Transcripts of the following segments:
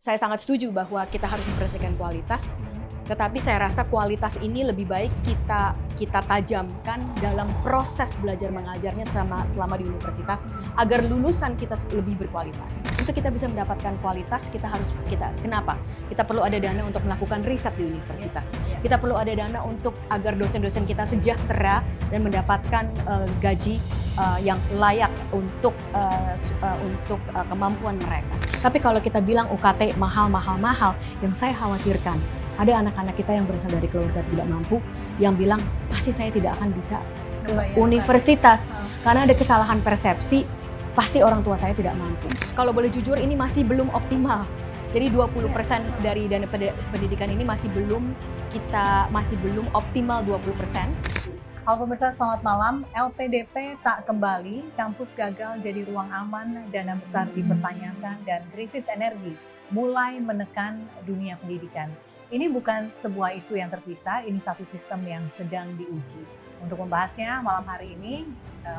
saya sangat setuju bahwa kita harus memperhatikan kualitas, tetapi saya rasa kualitas ini lebih baik kita tajamkan dalam proses belajar mengajarnya selama di universitas agar lulusan kita lebih berkualitas. Untuk kita bisa mendapatkan kualitas, kenapa? Kita perlu ada dana untuk melakukan riset di universitas. Kita perlu ada dana agar dosen-dosen kita sejahtera dan mendapatkan gaji yang layak untuk kemampuan mereka. Tapi kalau kita bilang UKT mahal, yang saya khawatirkan ada anak-anak kita yang berasal dari keluarga tidak mampu yang bilang pasti saya tidak akan bisa ke universitas karena ada kesalahan persepsi, pasti orang tua saya tidak mampu. Kalau boleh jujur ini masih belum optimal. Jadi 20% dari dana pendidikan ini masih belum optimal 20%. Halo pemirsa, selamat malam. LPDP tak kembali, kampus gagal jadi ruang aman, dana besar dipertanyakan, dan krisis energi mulai menekan dunia pendidikan. Ini bukan sebuah isu yang terpisah, ini satu sistem yang sedang diuji. Untuk membahasnya malam hari ini,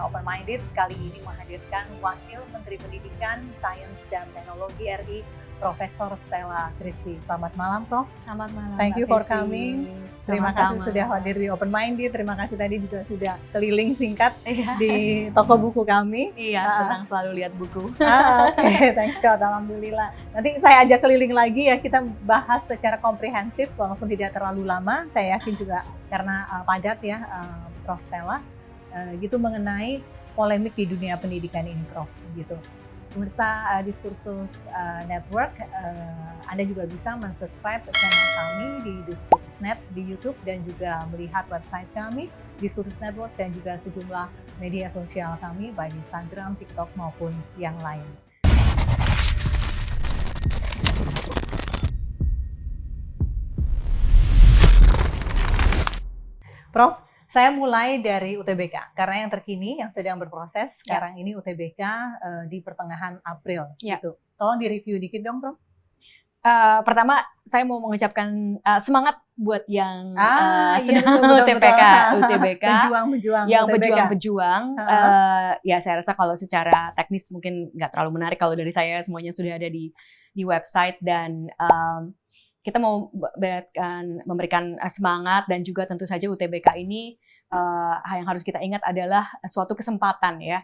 Open Minded kali ini menghadirkan Wakil Menteri Pendidikan, Sains, dan Teknologi RI, Profesor Stella Christy. Selamat malam, Prof. Selamat malam. Thank you for coming. Terima kasih sudah hadir di Open Minded. Terima kasih tadi juga sudah keliling singkat di toko buku kami. Iya, senang selalu lihat buku. Oke, thanks God, alhamdulillah. Nanti saya ajak keliling lagi ya, kita bahas secara komprehensif walaupun tidak terlalu lama. Saya yakin juga karena padat ya, Prof. Stella, gitu mengenai polemik di dunia pendidikan ini, Prof. Gitu. Pemirsa Diskursus Network, Anda juga bisa mensubscribe channel kami di Diskursus.net di YouTube dan juga melihat website kami Diskursus Network dan juga sejumlah media sosial kami baik di Instagram, TikTok maupun yang lain. Prof, saya mulai dari UTBK, karena yang terkini yang sedang berproses sekarang ini UTBK di pertengahan April. Gitu. Tolong direview dikit dong, Prof. Pertama, saya mau mengucapkan semangat buat yang sedang UTBK, berjuang. Ya, saya rasa kalau secara teknis mungkin nggak terlalu menarik kalau dari saya semuanya sudah ada di website dan kita mau memberikan semangat dan juga tentu saja UTBK ini yang harus kita ingat adalah suatu kesempatan ya.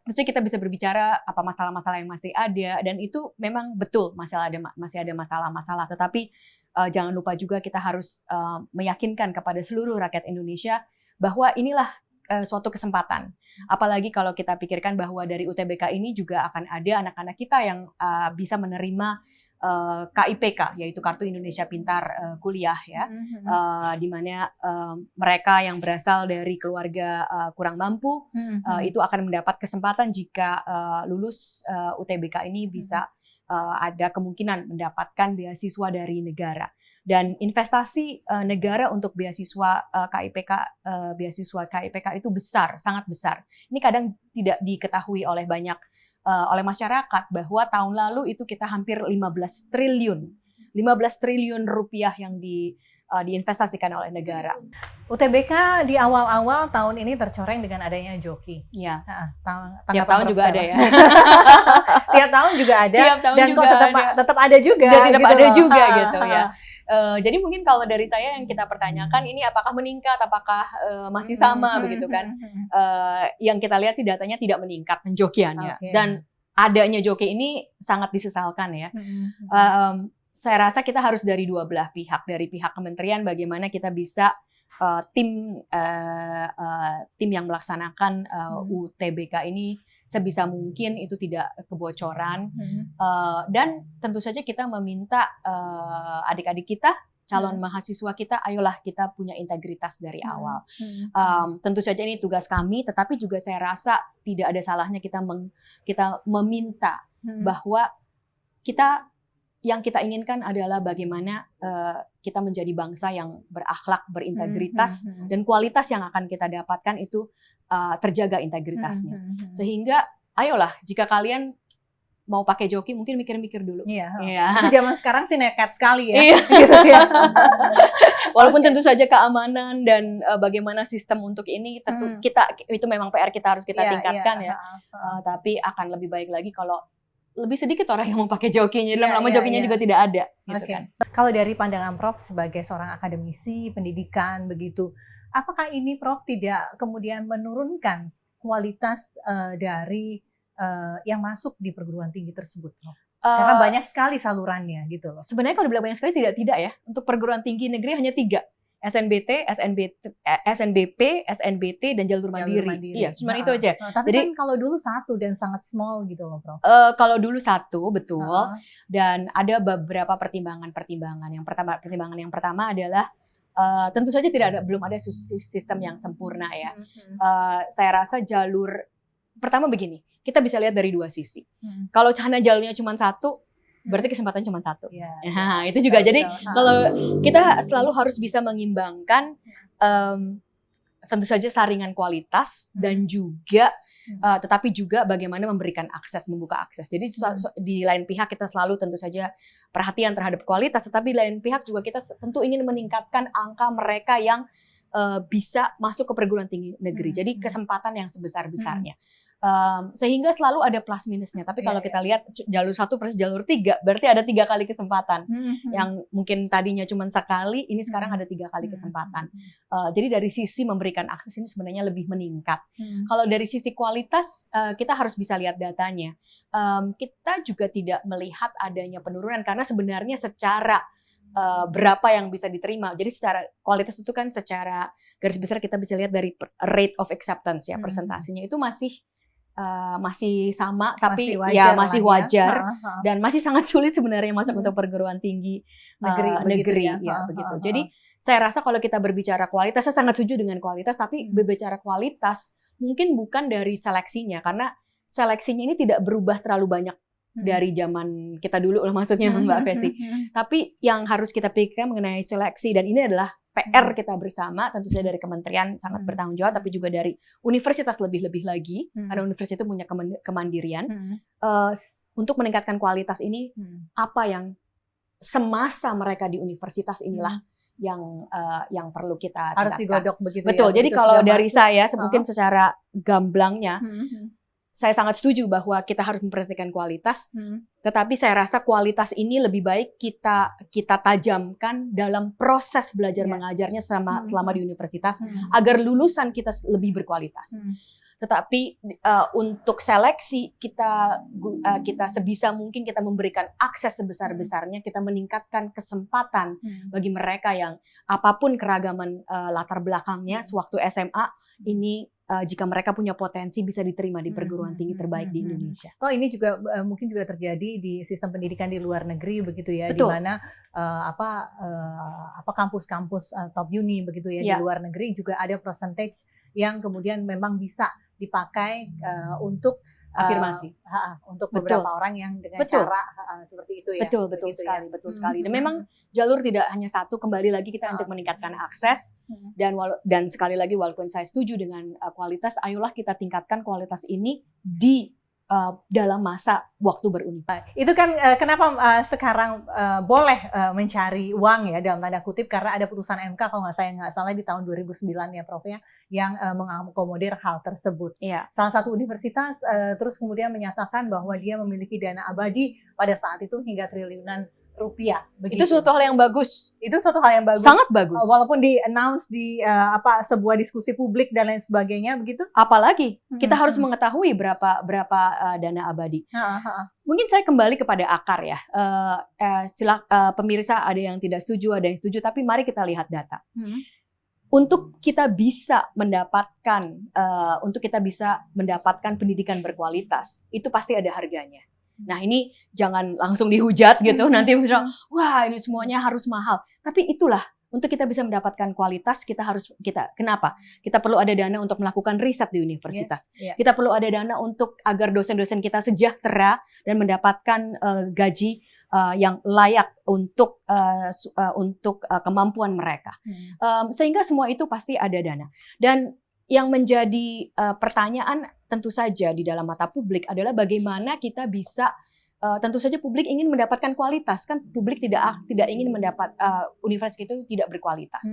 Tentunya kita bisa berbicara apa masalah-masalah yang masih ada dan itu memang betul masih ada masalah-masalah. Tetapi jangan lupa juga kita harus meyakinkan kepada seluruh rakyat Indonesia bahwa inilah suatu kesempatan. Apalagi kalau kita pikirkan bahwa dari UTBK ini juga akan ada anak-anak kita yang bisa menerima KIPK, yaitu Kartu Indonesia Pintar Kuliah ya, di mana mereka yang berasal dari keluarga kurang mampu itu akan mendapat kesempatan jika lulus UTBK ini bisa ada kemungkinan mendapatkan beasiswa dari negara. Dan investasi negara untuk beasiswa KIPK itu besar, sangat besar. Ini kadang tidak diketahui oleh oleh masyarakat bahwa tahun lalu itu kita hampir 15 triliun rupiah yang diinvestasikan oleh negara. UTBK di awal-awal tahun ini tercoreng dengan adanya joki. Iya. Tiap tahun juga ada ya. Tiap tahun juga ada. Dan kok tetap ada juga. Tetap ada juga gitu ya. Jadi mungkin kalau dari saya yang kita pertanyakan ini apakah meningkat, apakah masih sama begitu kan? Yang kita lihat sih datanya tidak meningkat penjokiannya dan adanya joki ini sangat disesalkan ya. Saya rasa kita harus dari dua belah pihak, dari pihak kementerian bagaimana kita bisa tim yang melaksanakan UTBK ini sebisa mungkin itu tidak kebocoran dan tentu saja kita meminta adik-adik kita, calon mahasiswa kita, ayolah kita punya integritas dari awal. Tentu saja ini tugas kami, tetapi juga saya rasa tidak ada salahnya kita meminta bahwa yang kita inginkan adalah bagaimana kita menjadi bangsa yang berakhlak, berintegritas, dan kualitas yang akan kita dapatkan itu terjaga integritasnya. Sehingga, ayolah, jika kalian mau pakai joki, mungkin mikir-mikir dulu. Iya. Itu zaman sekarang sih nekat sekali ya. Gitu ya. Walaupun tentu saja keamanan dan bagaimana sistem untuk ini, tentu itu memang PR kita harus kita tingkatkan ya. Tapi akan lebih baik lagi kalau lebih sedikit orang yang mau pakai jokinya, lama-lama jokinya juga tidak ada. Gitu kan. Kalau dari pandangan Prof sebagai seorang akademisi pendidikan begitu, apakah ini Prof tidak kemudian menurunkan kualitas dari yang masuk di perguruan tinggi tersebut, Prof? Karena banyak sekali salurannya gitu loh. Sebenarnya kalau dibilang banyak sekali tidak ya. Untuk perguruan tinggi negeri hanya 3. SNBT, SNBP, SNBT, dan jalur mandiri. Iya, cuma itu aja. Tapi jadi, kan kalau dulu 1 dan sangat small gitu loh, Prof. Kalau dulu 1, betul. Dan ada beberapa pertimbangan-pertimbangan. Pertimbangan yang pertama adalah tentu saja belum ada sistem yang sempurna ya. Saya rasa jalur pertama begini, kita bisa lihat dari 2 sisi. Kalau hanya jalurnya cuma 1, berarti kesempatan cuma 1. Nah, itu juga. Jadi kalau kita selalu harus bisa mengimbangkan tentu saja saringan kualitas dan juga tetapi juga bagaimana memberikan akses, membuka akses. Jadi di lain pihak kita selalu tentu saja perhatian terhadap kualitas, tetapi di lain pihak juga kita tentu ingin meningkatkan angka mereka yang bisa masuk ke perguruan tinggi negeri. Jadi kesempatan yang sebesar-besarnya. Sehingga selalu ada plus minusnya. Tapi kalau kita lihat jalur 1 versus jalur 3, berarti ada 3 kali kesempatan. Yang mungkin tadinya cuma sekali, ini sekarang ada 3 kali kesempatan. Jadi dari sisi memberikan akses ini sebenarnya lebih meningkat. Kalau dari sisi kualitas, kita harus bisa lihat datanya. Kita juga tidak melihat adanya penurunan karena sebenarnya secara berapa yang bisa diterima. Jadi secara kualitas itu kan secara garis besar kita bisa lihat dari rate of acceptance ya, persentasenya itu masih sama, tapi masih wajar dan masih sangat sulit sebenarnya masuk untuk perguruan tinggi negeri ya begitu. Jadi saya rasa kalau kita berbicara kualitas, saya sangat setuju dengan kualitas, tapi berbicara kualitas mungkin bukan dari seleksinya, karena seleksinya ini tidak berubah terlalu banyak dari zaman kita dulu lah maksudnya Mbak Fesi. Tapi yang harus kita pikirkan mengenai seleksi, dan ini adalah PR kita bersama, tentu saja dari kementerian sangat bertanggung jawab, tapi juga dari universitas lebih-lebih lagi, karena universitas itu punya kemandirian untuk meningkatkan kualitas ini. Apa yang semasa mereka di universitas inilah yang perlu kita harus digodok begitu. Betul. Jadi kalau dari saya mungkin secara gamblangnya, saya sangat setuju bahwa kita harus memperhatikan kualitas, tetapi saya rasa kualitas ini lebih baik kita tajamkan dalam proses belajar mengajarnya selama di universitas, agar lulusan kita lebih berkualitas. Tetapi untuk seleksi kita sebisa mungkin kita memberikan akses sebesar-besarnya, kita meningkatkan kesempatan bagi mereka yang apapun keragaman latar belakangnya sewaktu SMA ini. Jika mereka punya potensi bisa diterima di perguruan tinggi terbaik di Indonesia. Oh, ini juga mungkin juga terjadi di sistem pendidikan di luar negeri begitu ya, di mana kampus-kampus top uni begitu ya, di luar negeri juga ada percentage yang kemudian memang bisa dipakai untuk afirmasi untuk beberapa orang yang dengan cara seperti itu ya. Betul sekali. Dan memang jalur tidak hanya 1, kembali lagi kita untuk meningkatkan akses dan sekali lagi walaupun saya setuju dengan kualitas, ayolah kita tingkatkan kualitas ini di dalam masa waktu beruniversitas. Itu kan kenapa sekarang boleh mencari uang ya dalam tanda kutip, karena ada putusan MK kalau nggak salah di tahun 2009 ya Prof ya, yang mengakomodir hal tersebut. Salah satu universitas terus kemudian menyatakan bahwa dia memiliki dana abadi pada saat itu hingga triliunan rupiah. Begitu. Itu suatu hal yang bagus. Sangat bagus. Walaupun di-announce di sebuah diskusi publik dan lain sebagainya begitu. Apalagi kita harus mengetahui berapa dana abadi. Mungkin saya kembali kepada akar ya. Pemirsa ada yang tidak setuju, ada yang setuju, tapi mari kita lihat data. Untuk kita bisa mendapatkan pendidikan berkualitas, itu pasti ada harganya. Nah ini jangan langsung dihujat gitu, nanti bilang, wah ini semuanya harus mahal. Tapi itulah, untuk kita bisa mendapatkan kualitas, kenapa? Kita perlu ada dana untuk melakukan riset di universitas. Kita perlu ada dana agar dosen-dosen kita sejahtera dan mendapatkan gaji yang layak untuk kemampuan mereka. Sehingga semua itu pasti ada dana. Dan yang menjadi pertanyaan tentu saja di dalam mata publik adalah bagaimana kita bisa tentu saja publik ingin mendapatkan kualitas, kan publik tidak ingin mendapat universitas itu tidak berkualitas.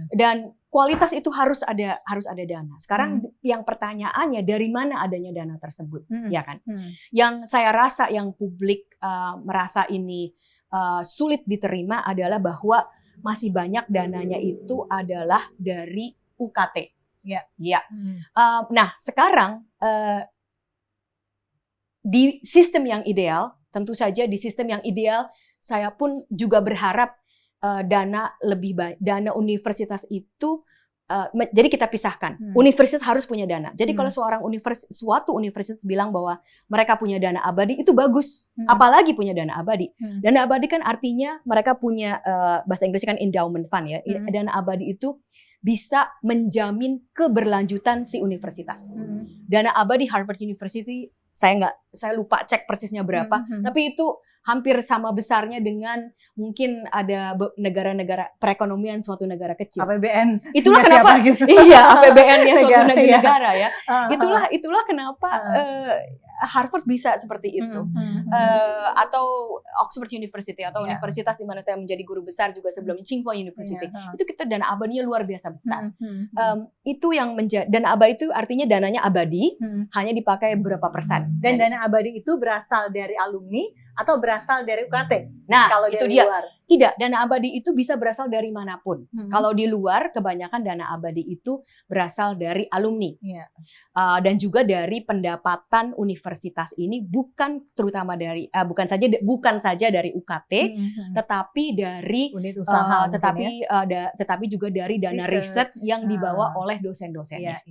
Dan kualitas itu harus ada dana. Sekarang yang pertanyaannya dari mana adanya dana tersebut, ya kan? Yang saya rasa yang publik merasa ini sulit diterima adalah bahwa masih banyak dananya itu adalah dari UKT. Ya. Nah, sekarang di sistem yang ideal, tentu saja di sistem yang ideal, saya pun juga berharap dana universitas itu, jadi kita pisahkan. Universitas harus punya dana. Jadi kalau suatu universitas bilang bahwa mereka punya dana abadi, itu bagus. Apalagi punya dana abadi. Dana abadi kan artinya mereka punya, bahasa Inggrisnya kan endowment fund ya. Dana abadi itu bisa menjamin keberlanjutan si universitas. Dana abadi Harvard University, saya lupa cek persisnya berapa, tapi itu hampir sama besarnya dengan mungkin ada negara-negara perekonomian suatu negara kecil. APBN. Itulah kenapa gitu. Iya, APBN-nya suatu negara ya. Itulah kenapa Harvard bisa seperti itu. Atau Oxford University atau universitas di mana saya menjadi guru besar juga sebelumnya, Tsinghua University. Itu kita dana abadinya luar biasa besar. Itu yang dana abadi itu artinya dananya abadi, hanya dipakai berapa persen. Dan dana abadi itu berasal dari alumni atau berasal dari UKT? Nah, kalau itu dari dia. Luar. Tidak, dana abadi itu bisa berasal dari manapun. Kalau di luar, kebanyakan dana abadi itu berasal dari alumni. Dan juga dari pendapatan universitas ini bukan saja dari UKT, tetapi dari unit usaha, tetapi juga dari dana riset yang dibawa oleh dosen-dosennya.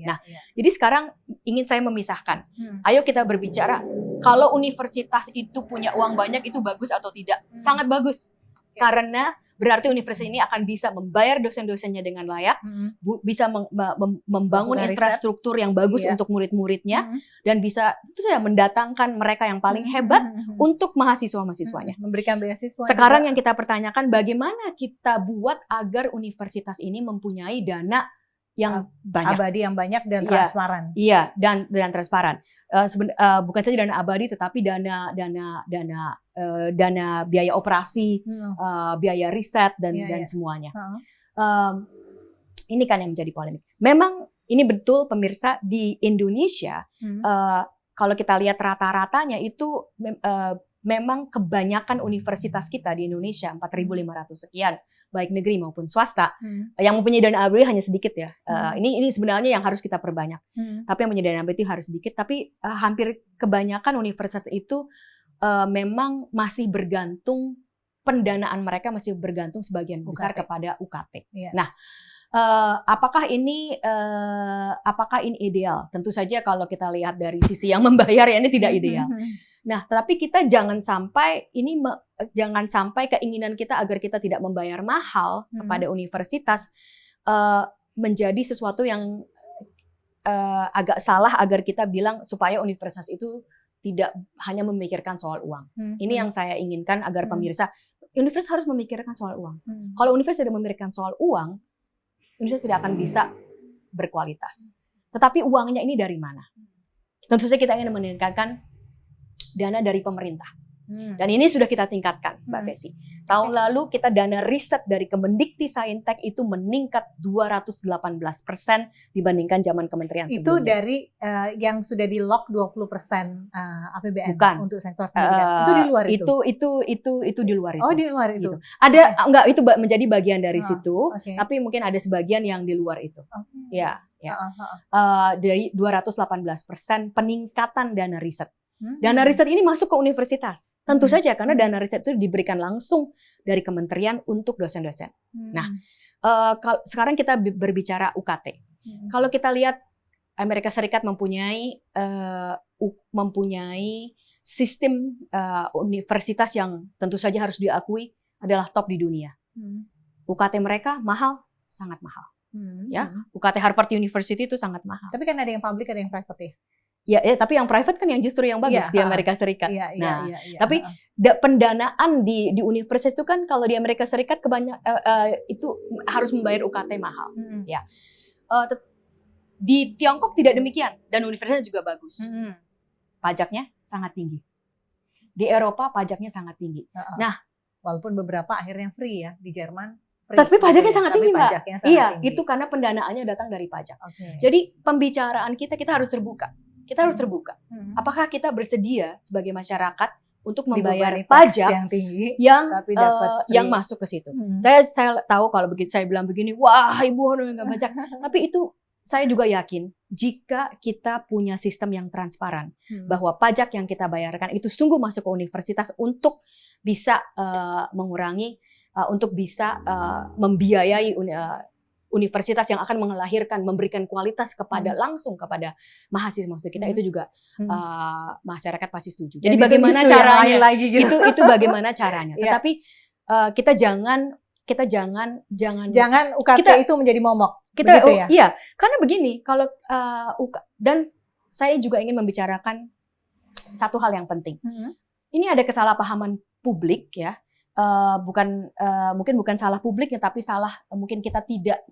Jadi sekarang ingin saya memisahkan. Ayo kita berbicara, kalau universitas itu punya uang banyak, itu bagus atau tidak? Sangat bagus. Karena berarti universitas ini akan bisa membayar dosen-dosennya dengan layak, bisa membangun infrastruktur yang bagus untuk murid-muridnya, dan bisa itu saja mendatangkan mereka yang paling hebat untuk mahasiswa-mahasiswanya. Memberikan beasiswa. Sekarang yang kita pertanyakan, bagaimana kita buat agar universitas ini mempunyai dana yang banyak, abadi yang banyak dan transparan. Iya, dan transparan. Bukan saja dana abadi, tetapi dana biaya operasi, biaya riset dan semuanya. Ini kan yang menjadi polemik. Memang ini betul pemirsa, di Indonesia kalau kita lihat rata-ratanya itu memang kebanyakan universitas kita di Indonesia 4.500 sekian, baik negeri maupun swasta, yang mempunyai dana abadi hanya sedikit ya. Ini sebenarnya yang harus kita perbanyak. Tapi yang mempunyai dana abadi harus sedikit. Tapi hampir kebanyakan universitas itu memang masih bergantung, pendanaan mereka masih bergantung sebagian besar kepada UKT. Nah, apakah ini ideal? Tentu saja kalau kita lihat dari sisi yang membayar ya, ini tidak ideal. Nah, tetapi kita jangan sampai keinginan kita agar kita tidak membayar mahal kepada universitas menjadi sesuatu yang agak salah, agar kita bilang supaya universitas itu tidak hanya memikirkan soal uang. Ini yang saya inginkan agar pemirsa, universitas harus memikirkan soal uang. Kalau universitas tidak memikirkan soal uang, universitas tidak akan bisa berkualitas. Tetapi uangnya ini dari mana? Tentu saja kita ingin meningkatkan dana dari pemerintah. Dan ini sudah kita tingkatkan, Mbak Fesi. Tahun lalu kita dana riset dari Kemendikti Saintek itu meningkat 218% dibandingkan zaman kementerian sebelumnya. Itu dari yang sudah di-lock 20% APBN. Bukan. Untuk sektor pendidikan. Itu di luar itu? Itu di luar itu. Oh, di luar itu? Gitu. Enggak, itu menjadi bagian dari situ, tapi mungkin ada sebagian yang di luar itu. Ya. Dari 218% peningkatan dana riset. Dana riset ini masuk ke universitas. Tentu saja, karena dana riset itu diberikan langsung dari kementerian untuk dosen-dosen. Nah, sekarang kita berbicara UKT. Kalau kita lihat Amerika Serikat mempunyai sistem universitas yang tentu saja harus diakui adalah top di dunia. UKT mereka mahal, sangat mahal. Ya, UKT Harvard University itu sangat mahal. Tapi kan ada yang public, ada yang private ya? Ya, tapi yang private kan yang justru yang bagus di Amerika Serikat. Tapi pendanaan di universitas itu kan kalau di Amerika Serikat itu harus membayar UKT mahal. Ya, di Tiongkok tidak demikian, dan universitasnya juga bagus. Pajaknya sangat tinggi. Di Eropa pajaknya sangat tinggi. Nah, walaupun beberapa akhirnya free ya di Jerman. Tapi pajaknya sangat tinggi, Mbak. Iya, tinggi. itu karena pendanaannya datang dari pajak. Okay. Jadi pembicaraan kita harus terbuka. Kita harus terbuka. Apakah kita bersedia sebagai masyarakat untuk membayar pajak yang tinggi, yang masuk ke situ? Saya tahu kalau begitu saya bilang begini, wah ibu nggak pajak. Tapi itu saya juga yakin jika kita punya sistem yang transparan, bahwa pajak yang kita bayarkan itu sungguh masuk ke universitas untuk bisa mengurangi, untuk bisa membiayai universitas yang akan melahirkan, memberikan kualitas langsung kepada mahasiswa kita, itu juga masyarakat pasti setuju. Jadi bagaimana caranya? Lagi gitu. Itu bagaimana caranya. Tetapi kita jangan UKT itu menjadi momok. Begitu ya? Iya, karena begini, kalau dan saya juga ingin membicarakan satu hal yang penting. Ini ada kesalahpahaman publik ya. Mungkin bukan salah publiknya, tapi salah mungkin kita tidak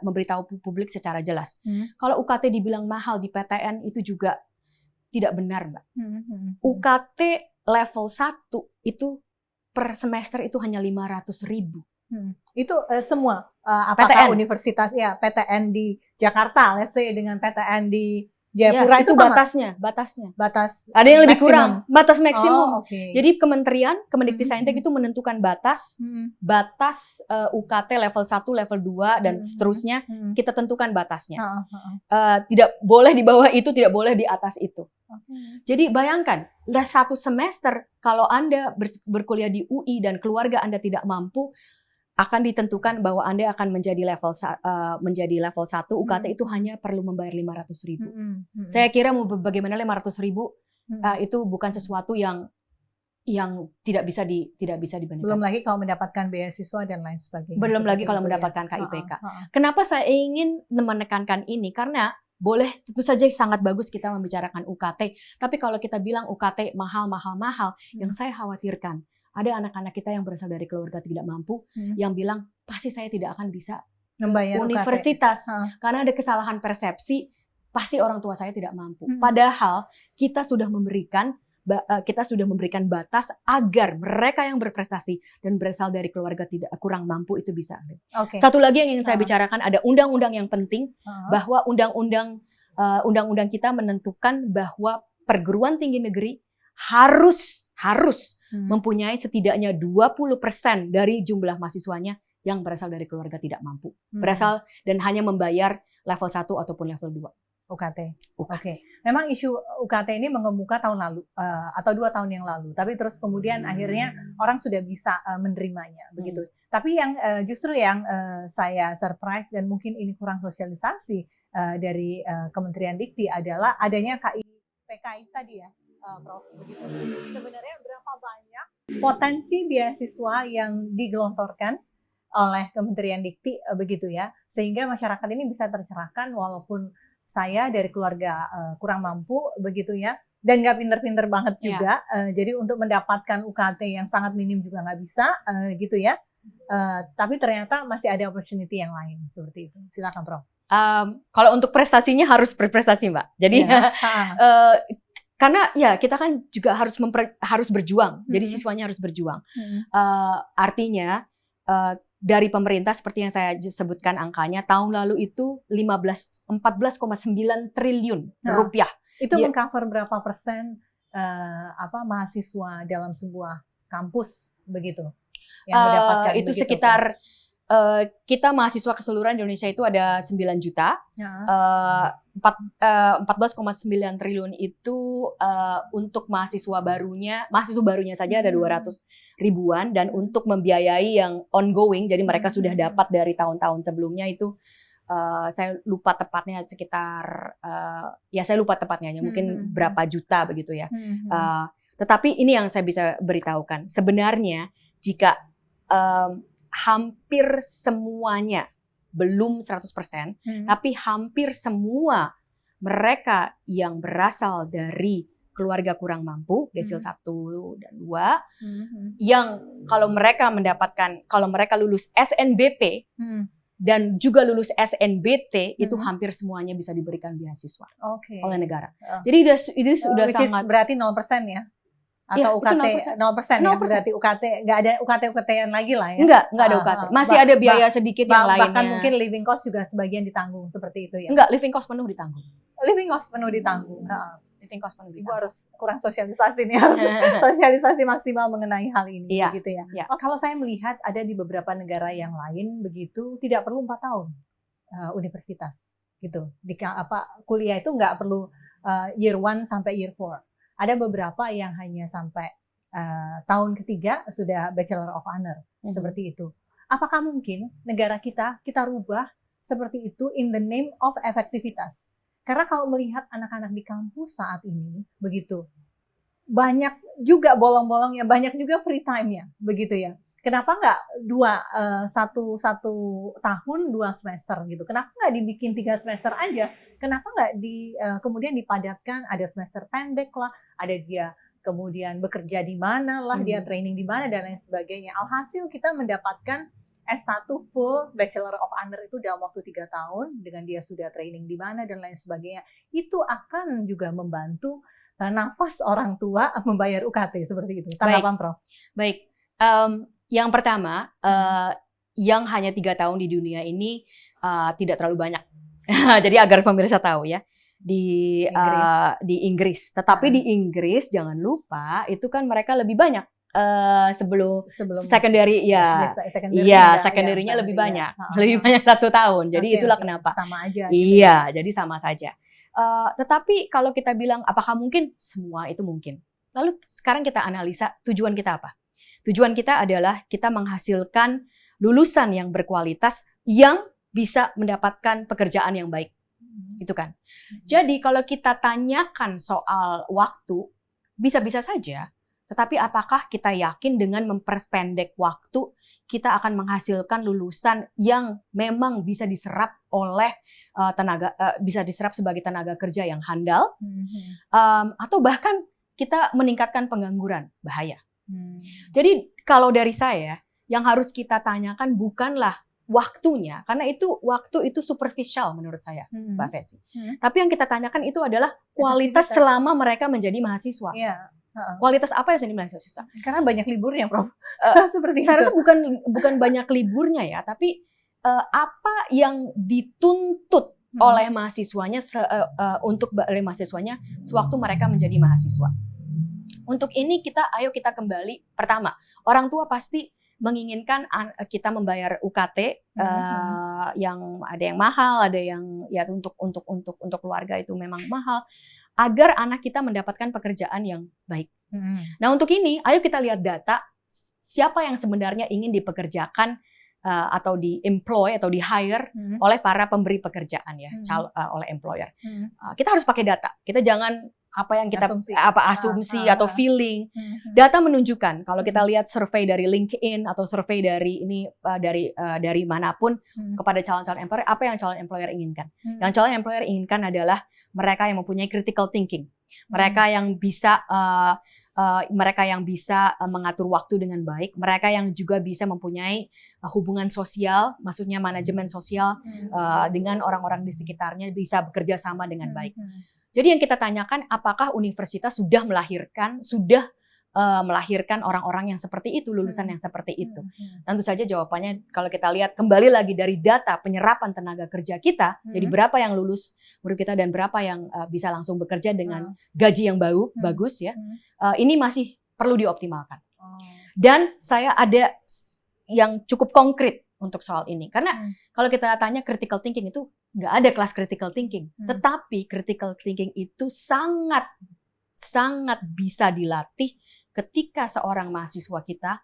memberitahu publik secara jelas. Kalau UKT dibilang mahal di PTN itu juga tidak benar, Mbak. UKT level 1 itu per semester itu hanya 500.000. Itu semua apakah PTN? Universitas ya PTN di Jakarta, let's say dengan PTN di Jayapura itu sama? Batas. Ada yang lebih kurang, batas maksimum. Okay. Jadi Kemendikbudristek itu menentukan batas UKT level 1, level 2 dan seterusnya, kita tentukan batasnya. Tidak boleh di bawah itu, tidak boleh di atas itu. Jadi bayangkan, udah 1 semester kalau Anda berkuliah di UI dan keluarga Anda tidak mampu, akan ditentukan bahwa Anda akan menjadi level 1 UKT itu hanya perlu membayar 500.000. Saya kira bagaimana 500.000 itu bukan sesuatu yang tidak bisa dibandingkan. Belum lagi kalau mendapatkan beasiswa dan lain sebagainya. Belum lagi kalau mendapatkan KIPK. Kenapa saya ingin menekankan ini? Karena tentu saja sangat bagus kita membicarakan UKT, tapi kalau kita bilang UKT mahal, yang saya khawatirkan ada anak-anak kita yang berasal dari keluarga tidak mampu, yang bilang pasti saya tidak akan bisa membayar universitas karena ada kesalahan persepsi, pasti orang tua saya tidak mampu. Padahal kita sudah memberikan batas agar mereka yang berprestasi dan berasal dari keluarga tidak kurang mampu itu bisa. Satu lagi yang ingin saya bicarakan, ada undang-undang yang penting, bahwa undang-undang kita menentukan bahwa perguruan tinggi negeri harus mempunyai setidaknya 20% dari jumlah mahasiswanya yang berasal dari keluarga tidak mampu. Berasal dan hanya membayar level 1 ataupun level 2. UKT. Oke. Memang isu UKT ini mengemuka tahun lalu atau 2 tahun yang lalu, tapi terus kemudian akhirnya orang sudah bisa menerimanya begitu. Tapi yang justru yang saya surprise dan mungkin ini kurang sosialisasi dari Kementerian Dikti adalah adanya KIPK tadi ya. Prof, begitu. Sebenarnya berapa banyak potensi beasiswa yang digelontorkan oleh Kementerian Dikti begitu ya, sehingga masyarakat ini bisa tercerahkan walaupun saya dari keluarga kurang mampu begitu ya, dan nggak pinter-pinter banget juga, jadi untuk mendapatkan UKT yang sangat minim juga nggak bisa gitu ya, tapi ternyata masih ada opportunity yang lain seperti itu. Silakan Prof. Kalau untuk prestasinya harus berprestasi, Mbak. Jadi karena ya kita kan juga harus berjuang, jadi siswanya harus berjuang. Artinya dari pemerintah seperti yang saya sebutkan angkanya, tahun lalu itu 14,9 triliun rupiah. Itu mengcover berapa persen mahasiswa dalam sebuah kampus begitu yang mendapatkan itu begitu, sekitar kita mahasiswa keseluruhan Indonesia itu ada 9 juta. 14,9 triliun itu untuk mahasiswa barunya saja ada 200 ribuan, dan untuk membiayai yang ongoing, jadi mereka sudah dapat dari tahun-tahun sebelumnya itu saya lupa tepatnya sekitar mungkin berapa juta begitu ya. Tetapi ini yang saya bisa beritahukan, sebenarnya jika hampir semuanya, belum 100%, tapi hampir semua mereka yang berasal dari keluarga kurang mampu, desil 1 dan 2, yang kalau mereka lulus SNBP dan juga lulus SNBT, itu hampir semuanya bisa diberikan beasiswa oleh negara. Jadi itu sudah sangat, berarti 0% ya? Atau itu UKT 0% ya, 0%. berarti UKT nggak ada UKT-UKT-an lagi lah ya? Enggak ada UKT. Masih ada biaya sedikit yang lainnya. Bahkan mungkin living cost juga sebagian ditanggung seperti itu ya? Enggak, living cost penuh ditanggung. Living cost penuh ditanggung. Living cost penuh Ibu ditanggung. harus kurang sosialisasi nih, harus sosialisasi maksimal mengenai hal ini, Iya, begitu ya. iya. Kalau saya melihat ada di beberapa negara yang lain begitu tidak perlu 4 tahun universitas gitu. Kuliah itu nggak perlu year 1 sampai year 4. Ada beberapa yang hanya sampai tahun ketiga sudah Bachelor of Honor, seperti itu. Apakah mungkin negara kita rubah seperti itu in the name of efektivitas? Karena kalau melihat anak-anak di kampus saat ini, begitu, banyak juga bolong-bolongnya, banyak juga free time-nya, begitu ya. Kenapa nggak satu tahun 2 semester gitu? Kenapa nggak dibikin 3 semester aja? Kenapa nggak kemudian dipadatkan, ada semester pendek lah, ada dia kemudian bekerja di mana lah, dia training di mana dan lain sebagainya. Alhasil kita mendapatkan S1 full Bachelor of Honor itu dalam waktu 3 tahun dengan dia sudah training di mana dan lain sebagainya. Itu akan juga membantu nafas orang tua membayar UKT seperti itu. Tanggapan Prof? Baik. Yang pertama, yang hanya 3 tahun di dunia ini tidak terlalu banyak. Jadi agar pemirsa tahu ya. Di Inggris. Tetapi di Inggris jangan lupa itu kan mereka lebih banyak. Sebelum secondary secondary-nya lebih banyak. Lebih banyak 1 tahun. Jadi itulah kenapa. Sama aja. Iya, jadi sama saja. Tetapi kalau kita bilang apakah mungkin? Semua itu mungkin. Lalu sekarang kita analisa tujuan kita apa? Tujuan kita adalah kita menghasilkan lulusan yang berkualitas yang bisa mendapatkan pekerjaan yang baik. Itu kan. Jadi kalau kita tanyakan soal waktu, bisa-bisa saja. Tetapi apakah kita yakin dengan memperpendek waktu, kita akan menghasilkan lulusan yang memang bisa diserap oleh bisa diserap sebagai tenaga kerja yang handal, atau bahkan kita meningkatkan pengangguran, bahaya. Jadi kalau dari saya, yang harus kita tanyakan bukanlah waktunya, karena waktu itu superficial menurut saya, Mbak Fesi. Tapi yang kita tanyakan itu adalah kualitas selama mereka menjadi mahasiswa. Kualitas apa yang jadi mahasiswa? Karena banyak liburnya, Prof. Seperti saya rasa bukan banyak liburnya ya, tapi apa yang dituntut oleh mahasiswanya oleh mahasiswanya sewaktu mereka menjadi mahasiswa. Untuk ini ayo kita kembali. Pertama, orang tua pasti menginginkan kita membayar UKT yang ada yang mahal, ada yang ya untuk keluarga itu memang mahal, agar anak kita mendapatkan pekerjaan yang baik. Nah, untuk ini ayo kita lihat data siapa yang sebenarnya ingin dipekerjakan atau di-employ atau di-hire oleh para pemberi pekerjaan ya, oleh employer. Kita harus pakai data. Kita jangan apa yang kita asumsi atau feeling. Data menunjukkan kalau kita lihat survei dari LinkedIn atau survei dari dari manapun kepada calon-calon employer, apa yang calon employer inginkan? Yang calon employer inginkan adalah mereka yang mempunyai critical thinking, mereka yang bisa mengatur waktu dengan baik, mereka yang juga bisa mempunyai hubungan sosial, maksudnya manajemen sosial dengan orang-orang di sekitarnya, bisa bekerja sama dengan baik. Jadi yang kita tanyakan, apakah universitas sudah melahirkan orang-orang yang seperti itu, lulusan yang seperti itu? Tentu saja jawabannya kalau kita lihat kembali lagi dari data penyerapan tenaga kerja kita, jadi berapa yang lulus murid kita dan berapa yang bisa langsung bekerja dengan gaji yang bagus ya, ini masih perlu dioptimalkan. Dan saya ada yang cukup konkret untuk soal ini, karena kalau kita tanya critical thinking itu nggak ada kelas critical thinking, tetapi critical thinking itu sangat bisa dilatih ketika seorang mahasiswa kita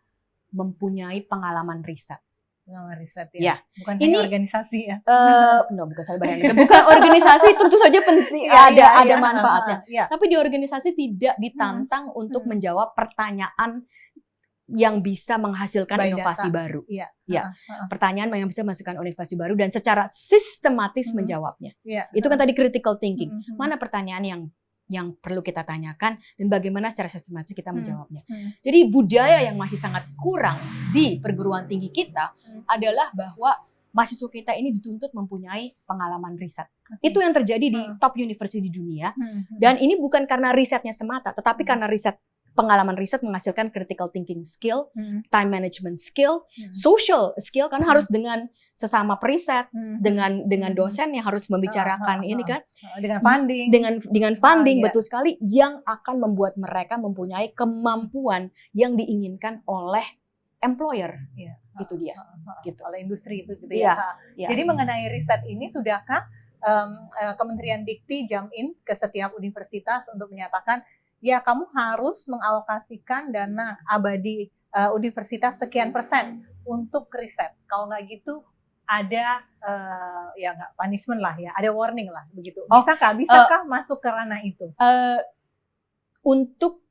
mempunyai pengalaman riset. Pengalaman riset ya. Bukan ini organisasi ya. Bukan saya bayangkan. Bukan organisasi tentu saja penting, ada manfaatnya. Tapi di organisasi tidak ditantang untuk menjawab pertanyaan yang bisa menghasilkan inovasi baru. Pertanyaan yang bisa menghasilkan inovasi baru dan secara sistematis menjawabnya. Itu kan tadi critical thinking. Mana pertanyaan yang perlu kita tanyakan dan bagaimana secara sistematis kita menjawabnya. Jadi budaya yang masih sangat kurang di perguruan tinggi kita adalah bahwa mahasiswa kita ini dituntut mempunyai pengalaman riset. Itu yang terjadi di top university di dunia. Dan ini bukan karena risetnya semata, tetapi karena riset pengalaman riset menghasilkan critical thinking skill, time management skill, social skill, karena harus dengan sesama periset, dengan dosen yang harus membicarakan ini kan, dengan funding, dengan funding, betul sekali, yang akan membuat mereka mempunyai kemampuan yang diinginkan oleh employer, gitu dia, gitu. Oleh industri itu gitu ya. Jadi mengenai riset ini sudahkah Kementerian Dikti jump in ke setiap universitas untuk menyatakan ya kamu harus mengalokasikan dana abadi universitas sekian persen untuk riset. Kalau nggak gitu ada ya nggak punishment lah ya, ada warning lah begitu. Bisakah masuk ke ranah itu? Untuk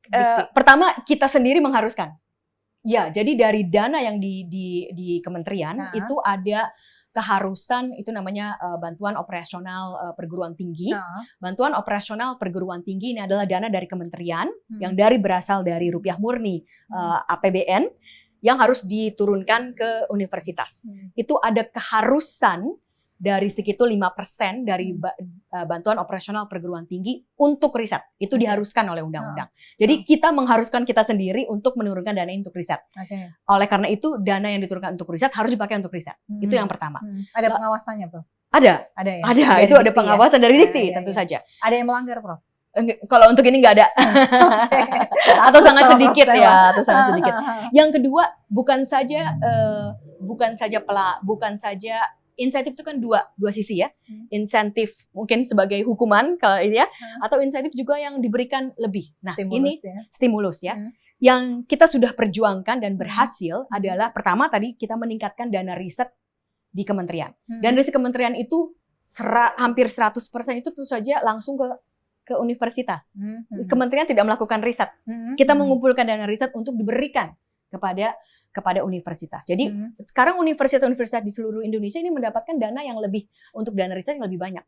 pertama kita sendiri mengharuskan. Ya, jadi dari dana yang di kementerian itu ada keharusan, itu namanya bantuan operasional perguruan tinggi. Bantuan operasional perguruan tinggi ini adalah dana dari kementerian yang berasal dari rupiah murni APBN yang harus diturunkan ke universitas. Itu ada keharusan dari segitu 5% dari bantuan operasional perguruan tinggi untuk riset. Itu diharuskan oleh undang-undang. Jadi kita mengharuskan kita sendiri untuk menurunkan dana untuk riset. Oleh karena itu dana yang diturunkan untuk riset harus dipakai untuk riset. Itu yang pertama. Ada pengawasannya, Prof? Ada. Ya? Ada. Itu ada pengawasan dari Dikti, tentu saja. Ada yang melanggar, Prof? Kalau untuk ini nggak ada. Atau sangat sedikit ya, atau sangat sedikit. Yang kedua, bukan saja insentif itu kan dua sisi ya. Insentif mungkin sebagai hukuman kalau ini ya, atau insentif juga yang diberikan lebih. Nah, stimulus ya. Yang kita sudah perjuangkan dan berhasil adalah pertama tadi kita meningkatkan dana riset di kementerian. Dan dari kementerian itu hampir 100% itu tentu saja langsung ke universitas. Kementerian tidak melakukan riset. Kita mengumpulkan dana riset untuk diberikan kepada universitas. Jadi sekarang universitas-universitas di seluruh Indonesia ini mendapatkan dana yang lebih untuk dana riset yang lebih banyak.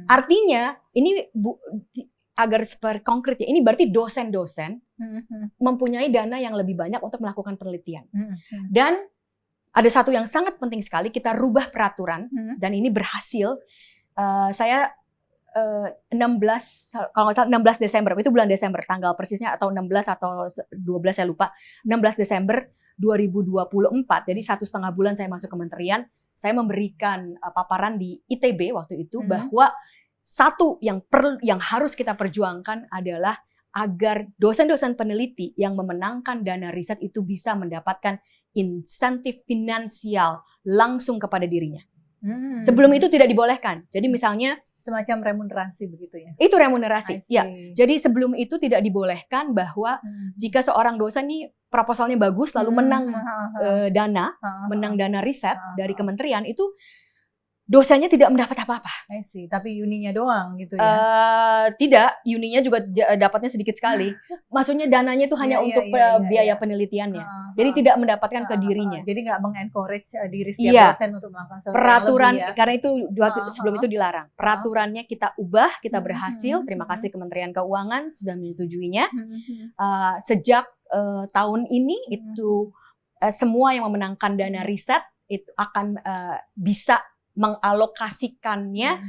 Artinya ini agar super konkret ya, ini berarti dosen-dosen mempunyai dana yang lebih banyak untuk melakukan penelitian. Dan ada satu yang sangat penting sekali, kita rubah peraturan dan ini berhasil. Saya 16 Desember, itu bulan Desember, tanggal persisnya atau 16 atau 12 saya lupa, 16 Desember 2024, jadi 1,5 bulan saya masuk kementerian, saya memberikan paparan di ITB waktu itu bahwa satu yang harus kita perjuangkan adalah agar dosen-dosen peneliti yang memenangkan dana riset itu bisa mendapatkan insentif finansial langsung kepada dirinya. Sebelum itu tidak dibolehkan. Jadi misalnya semacam remunerasi begitu ya? Itu remunerasi, ya. Jadi sebelum itu tidak dibolehkan bahwa jika seorang dosen ini proposalnya bagus lalu menang dana riset dari kementerian, itu dosennya tidak mendapat apa-apa. Tapi uninya doang gitu ya? Tidak, uninya juga dapatnya sedikit sekali. Maksudnya dananya itu hanya untuk biaya penelitiannya. Jadi tidak mendapatkan ke dirinya. Jadi nggak mengencourage diri setiap dosen untuk melakukan sesuatu peraturan yang lebih, ya? Karena itu sebelum itu dilarang. Peraturannya kita ubah, kita berhasil. Terima kasih Kementerian Keuangan sudah menyetujuinya. Sejak tahun ini itu semua yang memenangkan dana riset itu akan bisa mengalokasikannya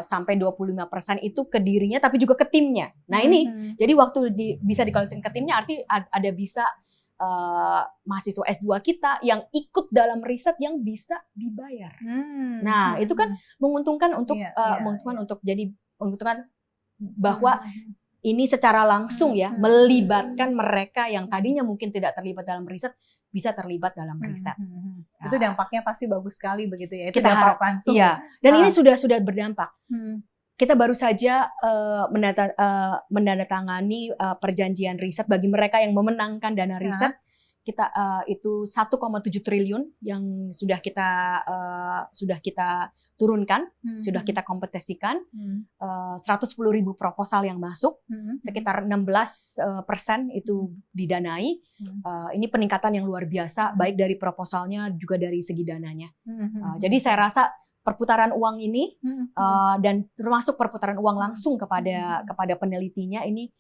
sampai 25% itu ke dirinya, tapi juga ke timnya. Nah ini, jadi waktu bisa dikalkulasikan ke timnya, arti ada bisa mahasiswa S2 kita yang ikut dalam riset yang bisa dibayar. Nah itu kan menguntungkan untuk menguntungkan bahwa ini secara langsung ya melibatkan mereka yang tadinya mungkin tidak terlibat dalam riset bisa terlibat dalam riset. Itu dampaknya pasti bagus sekali begitu ya. Itu kita harap langsung. Iya. Dan ini sudah berdampak. Kita baru saja menandatangani perjanjian riset bagi mereka yang memenangkan dana riset. Kita itu 1,7 triliun yang sudah kita turunkan, sudah kita kompetisikan, 110.000 proposal yang masuk, sekitar 16% itu didanai. Ini peningkatan yang luar biasa, baik dari proposalnya juga dari segi dananya. Jadi saya rasa perputaran uang ini dan termasuk perputaran uang langsung kepada penelitinya ini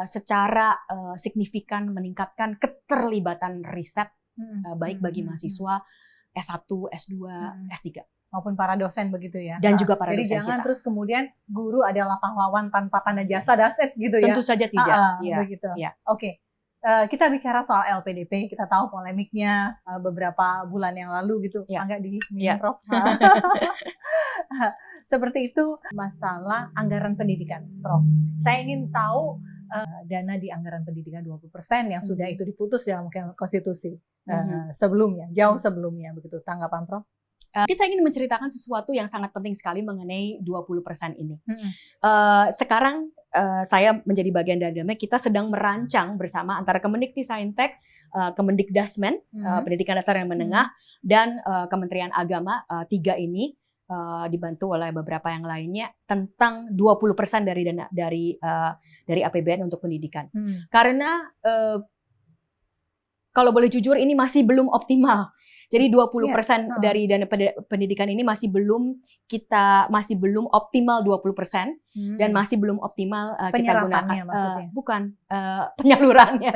secara signifikan meningkatkan keterlibatan riset baik bagi mahasiswa S1, S2, S3. maupun para dosen begitu ya. Dan juga para Jadi dosen jangan kita. terus kemudian guru adalah pahlawan tanpa tanda jasa, that's it gitu ya. Tentu saja tidak. Begitu. Ya. Oke. Kita bicara soal LPDP, kita tahu polemiknya beberapa bulan yang lalu gitu, agak di Prof. Seperti itu masalah anggaran pendidikan, Prof. Saya ingin tahu dana di anggaran pendidikan 20% yang sudah itu diputus dalam konstitusi sebelumnya, jauh sebelumnya, begitu. Tanggapan Prof? Saya ingin menceritakan sesuatu yang sangat penting sekali mengenai 20% ini. Sekarang saya menjadi bagian dari dalamnya, kita sedang merancang bersama antara Kemendikbudristek, Kemendikdasmen, Pendidikan Dasar dan Menengah, dan Kementerian Agama, 3 ini dibantu oleh beberapa yang lainnya tentang 20% dari dana dari APBN untuk pendidikan. Karena kalau boleh jujur ini masih belum optimal. Jadi 20% dari dana pendidikan ini masih belum optimal 20% dan masih belum optimal kita gunakan. Bukan penyalurannya.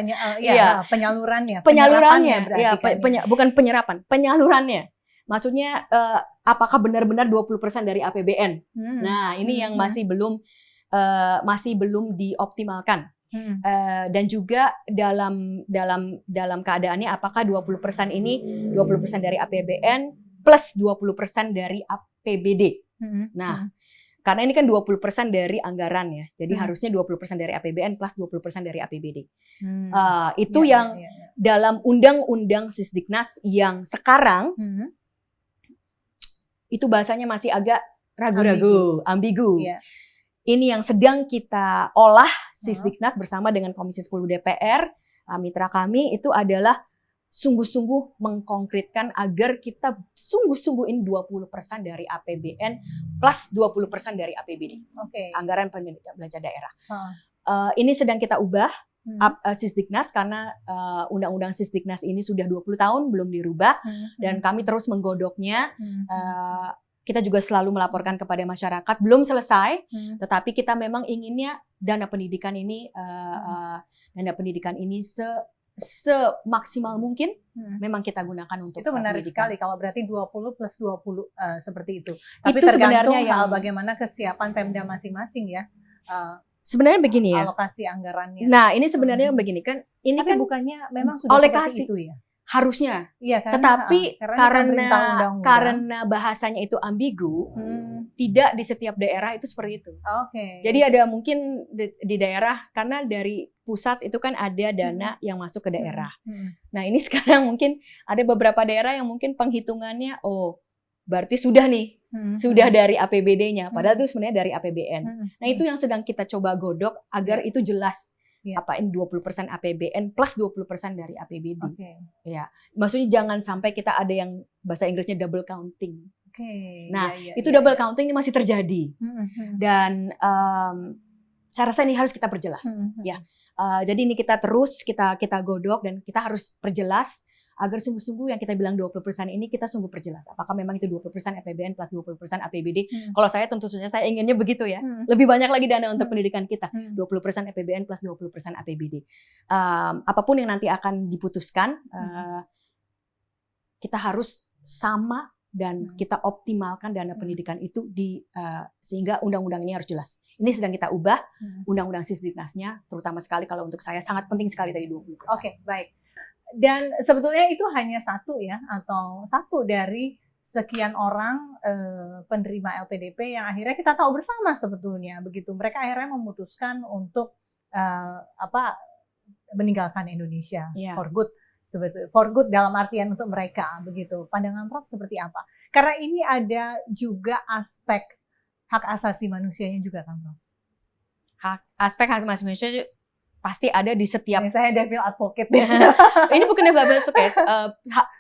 Penyalurannya. Bukan penyerapan, penyalurannya. Maksudnya apakah benar-benar 20% dari APBN? Nah, ini yang masih belum dioptimalkan. Dan juga dalam keadaannya apakah 20% ini 20% dari APBN plus 20% dari APBD. Nah, karena ini kan 20% dari anggaran ya. Jadi harusnya 20% dari APBN plus 20% dari APBD. Itu yang dalam Undang-Undang Sisdiknas yang sekarang itu bahasanya masih agak ragu-ragu, ambigu. Ini yang sedang kita olah Sisdiknas bersama dengan Komisi 10 DPR, mitra kami, itu adalah sungguh-sungguh mengkonkretkan agar kita sungguh-sungguh ini 20% dari APBN plus 20% dari APBD. Anggaran pendidikan belanja daerah. Ini sedang kita ubah Sisdiknas karena Undang-Undang Sisdiknas ini sudah 20 tahun belum dirubah dan kami terus menggodoknya. Kita juga selalu melaporkan kepada masyarakat, belum selesai, tetapi kita memang inginnya dana pendidikan ini semaksimal mungkin memang kita gunakan untuk itu menarik pendidikan. Sekali kalau berarti 20 plus 20 seperti itu. Tapi itu tergantung sebenarnya bagaimana kesiapan Pemda masing-masing ya. Sebenarnya begini ya. Alokasi anggarannya. Nah, ini sebenarnya begini kan. Ini tapi kan bukannya memang sudah seperti itu ya. Harusnya, tetapi karena bahasanya itu ambigu, tidak di setiap daerah itu seperti itu. Jadi ada mungkin di daerah karena dari pusat itu kan ada dana yang masuk ke daerah. Nah ini sekarang mungkin ada beberapa daerah yang mungkin penghitungannya, berarti sudah nih, sudah dari APBD-nya, padahal itu sebenarnya dari APBN. Nah itu yang sedang kita coba godok agar itu jelas. Apain 20% APBN plus 20% dari APBD. Ya, maksudnya jangan sampai kita ada yang bahasa Inggrisnya double counting. Nah, itu double counting ini masih terjadi. Dan saya rasa ini harus kita perjelas. Ya, jadi ini kita terus kita godok dan kita harus perjelas agar sungguh-sungguh yang kita bilang 20% ini kita sungguh perjelas. Apakah memang itu 20% APBN plus 20% APBD? Kalau saya tentu saja saya inginnya begitu ya. Lebih banyak lagi dana untuk pendidikan kita. 20% APBN plus 20% APBD. Apapun yang nanti akan diputuskan, kita harus sama dan kita optimalkan dana pendidikan itu sehingga undang-undang ini harus jelas. Ini sedang kita ubah undang-undang Sisdiknasnya, terutama sekali kalau untuk saya sangat penting sekali tadi 20%. Baik. Dan sebetulnya itu hanya satu ya, atau satu dari sekian orang penerima LPDP yang akhirnya kita tahu bersama sebetulnya begitu. Mereka akhirnya memutuskan untuk meninggalkan Indonesia for good. For good dalam artian untuk mereka begitu. Pandangan Prof seperti apa? Karena ini ada juga aspek hak asasi manusianya juga kan Prof? Aspek hak asasi manusia pasti ada di setiap. Saya devil advocate. Ini bukan devil advocate.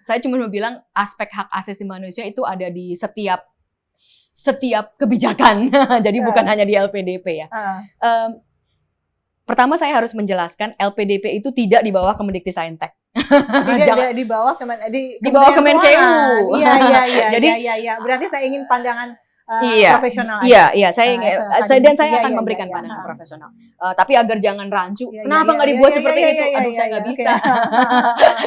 Saya cuma mau bilang aspek hak asasi manusia itu ada di setiap kebijakan. Jadi bukan hanya di LPDP ya. Pertama saya harus menjelaskan LPDP itu tidak di bawah Kemendikbudristek. Tidak di bawah Kemenkeu. Iya. Berarti saya ingin pandangan profesional Iya, saya akan iya, memberikan iya. pandangan profesional. Tapi agar jangan rancu, Iya, kenapa iya, nggak iya, dibuat iya, seperti iya, itu? iya, Aduh, iya, saya iya, nggak oke. bisa.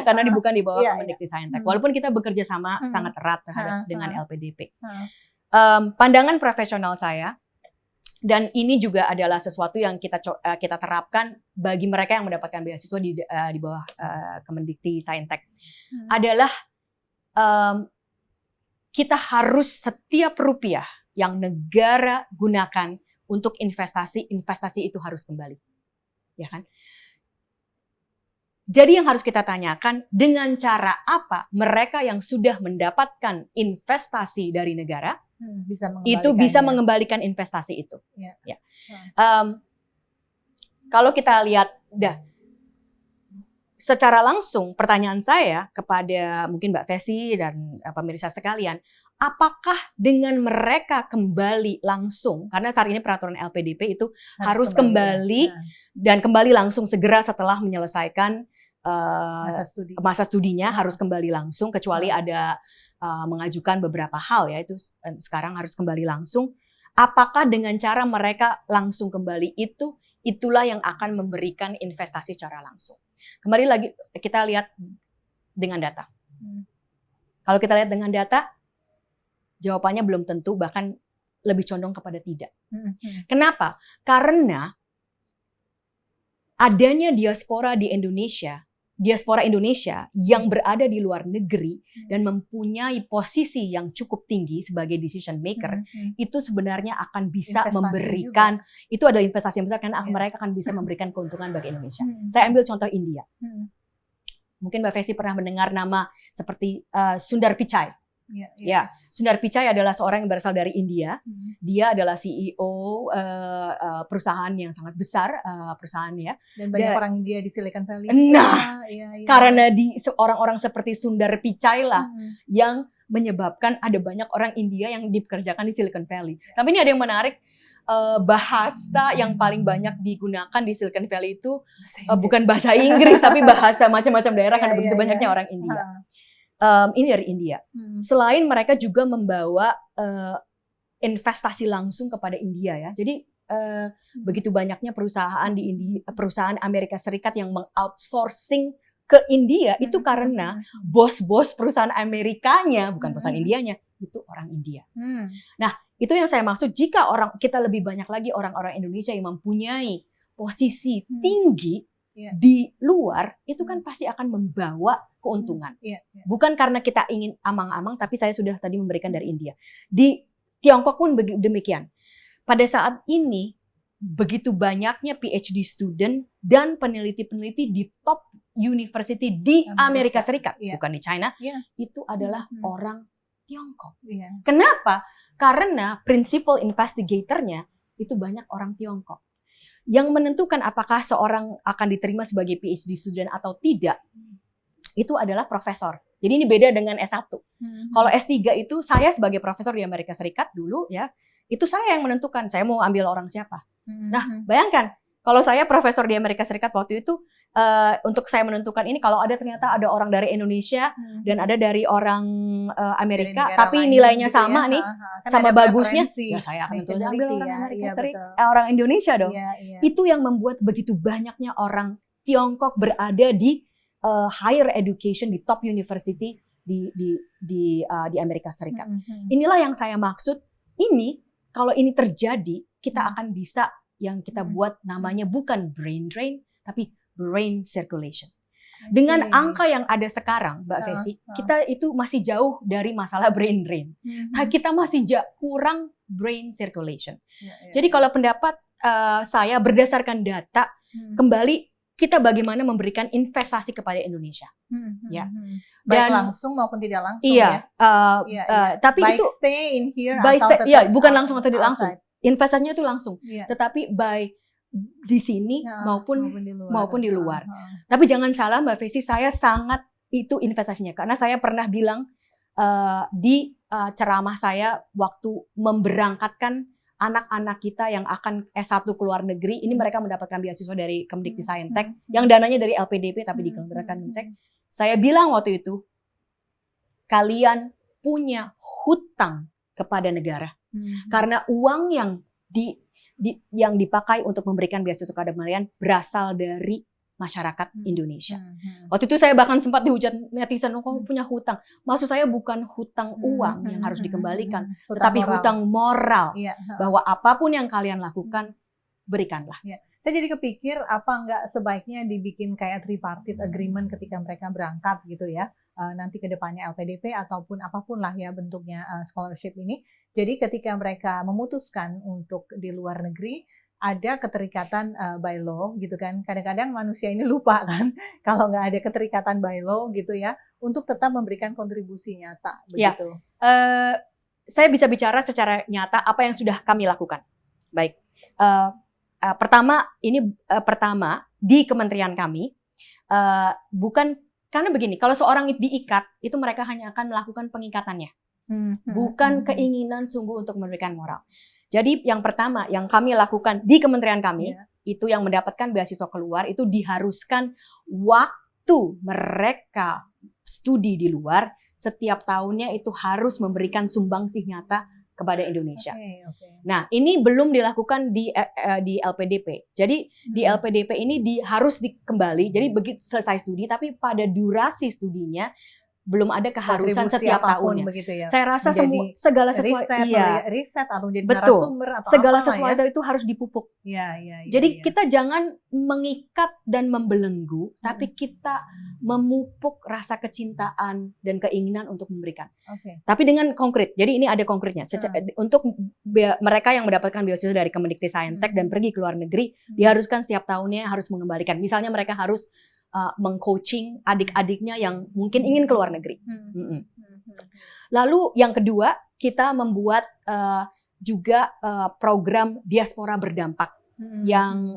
Karena bukan di bawah Iya, Kemendikbudristek. iya. Walaupun kita bekerja sama Hmm. sangat erat terhadap Hmm. dengan LPDP. Hmm. Pandangan profesional saya, dan ini juga adalah sesuatu yang kita terapkan bagi mereka yang mendapatkan beasiswa di bawah Kemendikbudristek, adalah kita harus setiap rupiah yang negara gunakan untuk investasi itu harus kembali, ya kan? Jadi yang harus kita tanyakan, dengan cara apa mereka yang sudah mendapatkan investasi dari negara bisa mengembalikan investasi itu. Ya. Kalau kita lihat, secara langsung pertanyaan saya kepada mungkin Mbak Vesy dan pemirsa sekalian, apakah dengan mereka kembali langsung, karena saat ini peraturan LPDP itu harus kembali dan kembali langsung segera setelah menyelesaikan masa studinya, harus kembali langsung, kecuali ada mengajukan beberapa hal, ya itu sekarang harus kembali langsung. Apakah dengan cara mereka langsung kembali itulah yang akan memberikan investasi secara langsung? Kembali lagi kita lihat dengan data. Kalau kita lihat dengan data, jawabannya belum tentu, bahkan lebih condong kepada tidak. Kenapa? Karena adanya diaspora Indonesia yang berada di luar negeri dan mempunyai posisi yang cukup tinggi sebagai decision maker, itu sebenarnya akan bisa investasi memberikan juga. Itu adalah investasi yang besar karena mereka akan bisa memberikan keuntungan bagi Indonesia. Saya ambil contoh India. Mungkin Mbak Vesy pernah mendengar nama seperti Sundar Pichai. Ya, Sundar Pichai adalah seorang yang berasal dari India. Dia adalah CEO perusahaan yang sangat besar, perusahaan ya. Dan banyak orang India di Silicon Valley. Nah, karena orang-orang seperti Sundar Pichai lah yang menyebabkan ada banyak orang India yang dipekerjakan di Silicon Valley. Sampai ini ada yang menarik. Bahasa yang paling banyak digunakan di Silicon Valley itu bukan bahasa Inggris, tapi bahasa macam-macam daerah karena begitu banyaknya orang India. Ini dari India. Selain mereka juga membawa investasi langsung kepada India, ya. Jadi begitu banyaknya perusahaan di India, perusahaan Amerika Serikat yang mengoutsourcing ke India itu karena bos-bos perusahaan Amerikanya, bukan perusahaan Indianya, itu orang India. Nah, itu yang saya maksud, jika kita lebih banyak lagi orang-orang Indonesia yang mempunyai posisi tinggi di luar, itu kan pasti akan membawa keuntungan. Bukan karena kita ingin amang-amang, tapi saya sudah tadi memberikan dari India. Di Tiongkok pun demikian. Pada saat ini, begitu banyaknya PhD student dan peneliti-peneliti di top university di Amerika Serikat, bukan di China, itu adalah orang Tiongkok. Kenapa? Karena principal investigator-nya itu banyak orang Tiongkok. Yang menentukan apakah seorang akan diterima sebagai PhD student atau tidak, itu adalah profesor. Jadi ini beda dengan S1. Kalau S3 itu saya sebagai profesor di Amerika Serikat dulu, ya, itu saya yang menentukan saya mau ambil orang siapa. Nah, bayangkan kalau saya profesor di Amerika Serikat waktu itu, untuk saya menentukan ini, kalau ternyata ada orang dari Indonesia dan ada dari orang Amerika, tapi nilainya gitu sama nih, sama bagusnya, ya saya akan tentu ambil orang Amerika Serikat, orang Indonesia dong. Itu yang membuat begitu banyaknya orang Tiongkok berada di higher education, di top university di Amerika Serikat. Inilah yang saya maksud. Ini kalau ini terjadi, kita akan bisa yang kita buat namanya bukan brain drain, tapi brain circulation. Dengan angka yang ada sekarang, Mbak Vesy, kita itu masih jauh dari masalah brain drain. Kita masih kurang brain circulation. Jadi kalau pendapat saya berdasarkan data, kembali kita bagaimana memberikan investasi kepada Indonesia. Ya. Baik langsung maupun tidak langsung. Iya. Tapi baik itu stay in here atau bukan langsung atau tidak langsung. Investasinya itu langsung. Tetapi di sini maupun di luar. Tapi jangan salah Mbak Vesy, saya sangat itu investasinya, karena saya pernah bilang di ceramah saya waktu memberangkatkan anak-anak kita yang akan S1 ke luar negeri, ini mereka mendapatkan beasiswa dari Kemendikbudristek yang dananya dari LPDP tapi digelontorkan Kemsek. Saya bilang waktu itu, kalian punya hutang kepada negara. Karena uang yang dipakai untuk memberikan beasiswa keadaan berasal dari masyarakat Indonesia. Waktu itu saya bahkan sempat dihujat netizen, oh kamu punya hutang. Maksud saya bukan hutang uang yang harus dikembalikan, tetapi hutang moral. Bahwa apapun yang kalian lakukan, berikanlah. Saya jadi kepikir, apa nggak sebaiknya dibikin kayak tripartite agreement ketika mereka berangkat gitu ya, nanti ke depannya LPDP ataupun apapun lah ya bentuknya scholarship ini. Jadi ketika mereka memutuskan untuk di luar negeri, ada keterikatan by law gitu kan. Kadang-kadang manusia ini lupa kan kalau nggak ada keterikatan by law gitu ya, untuk tetap memberikan kontribusi nyata begitu. Saya bisa bicara secara nyata apa yang sudah kami lakukan. Baik, pertama di kementerian kami bukan karena begini, kalau seorang diikat itu mereka hanya akan melakukan pengikatannya, bukan keinginan sungguh untuk memberikan moral. Jadi yang pertama yang kami lakukan di kementerian kami, itu yang mendapatkan beasiswa keluar, itu diharuskan waktu mereka studi di luar, setiap tahunnya itu harus memberikan sumbangsih nyata kepada Indonesia. Nah, ini belum dilakukan di LPDP. Jadi di LPDP ini harus dikembali, jadi begitu selesai studi, tapi pada durasi studinya, belum ada keharusan setiap tahunnya. Ya. Saya rasa segala sesuatu riset atau jadi narasumber atau segala sesuatu itu harus dipupuk. Jadi kita jangan mengikat dan membelenggu, tapi kita memupuk rasa kecintaan dan keinginan untuk memberikan. Tapi dengan konkret. Jadi ini ada konkretnya. Untuk mereka yang mendapatkan beasiswa dari Kemendikbudristek dan pergi ke luar negeri, diharuskan setiap tahunnya harus mengembalikan. Misalnya mereka harus mengcoaching adik-adiknya yang mungkin ingin keluar negeri. Lalu yang kedua, kita membuat juga program diaspora berdampak yang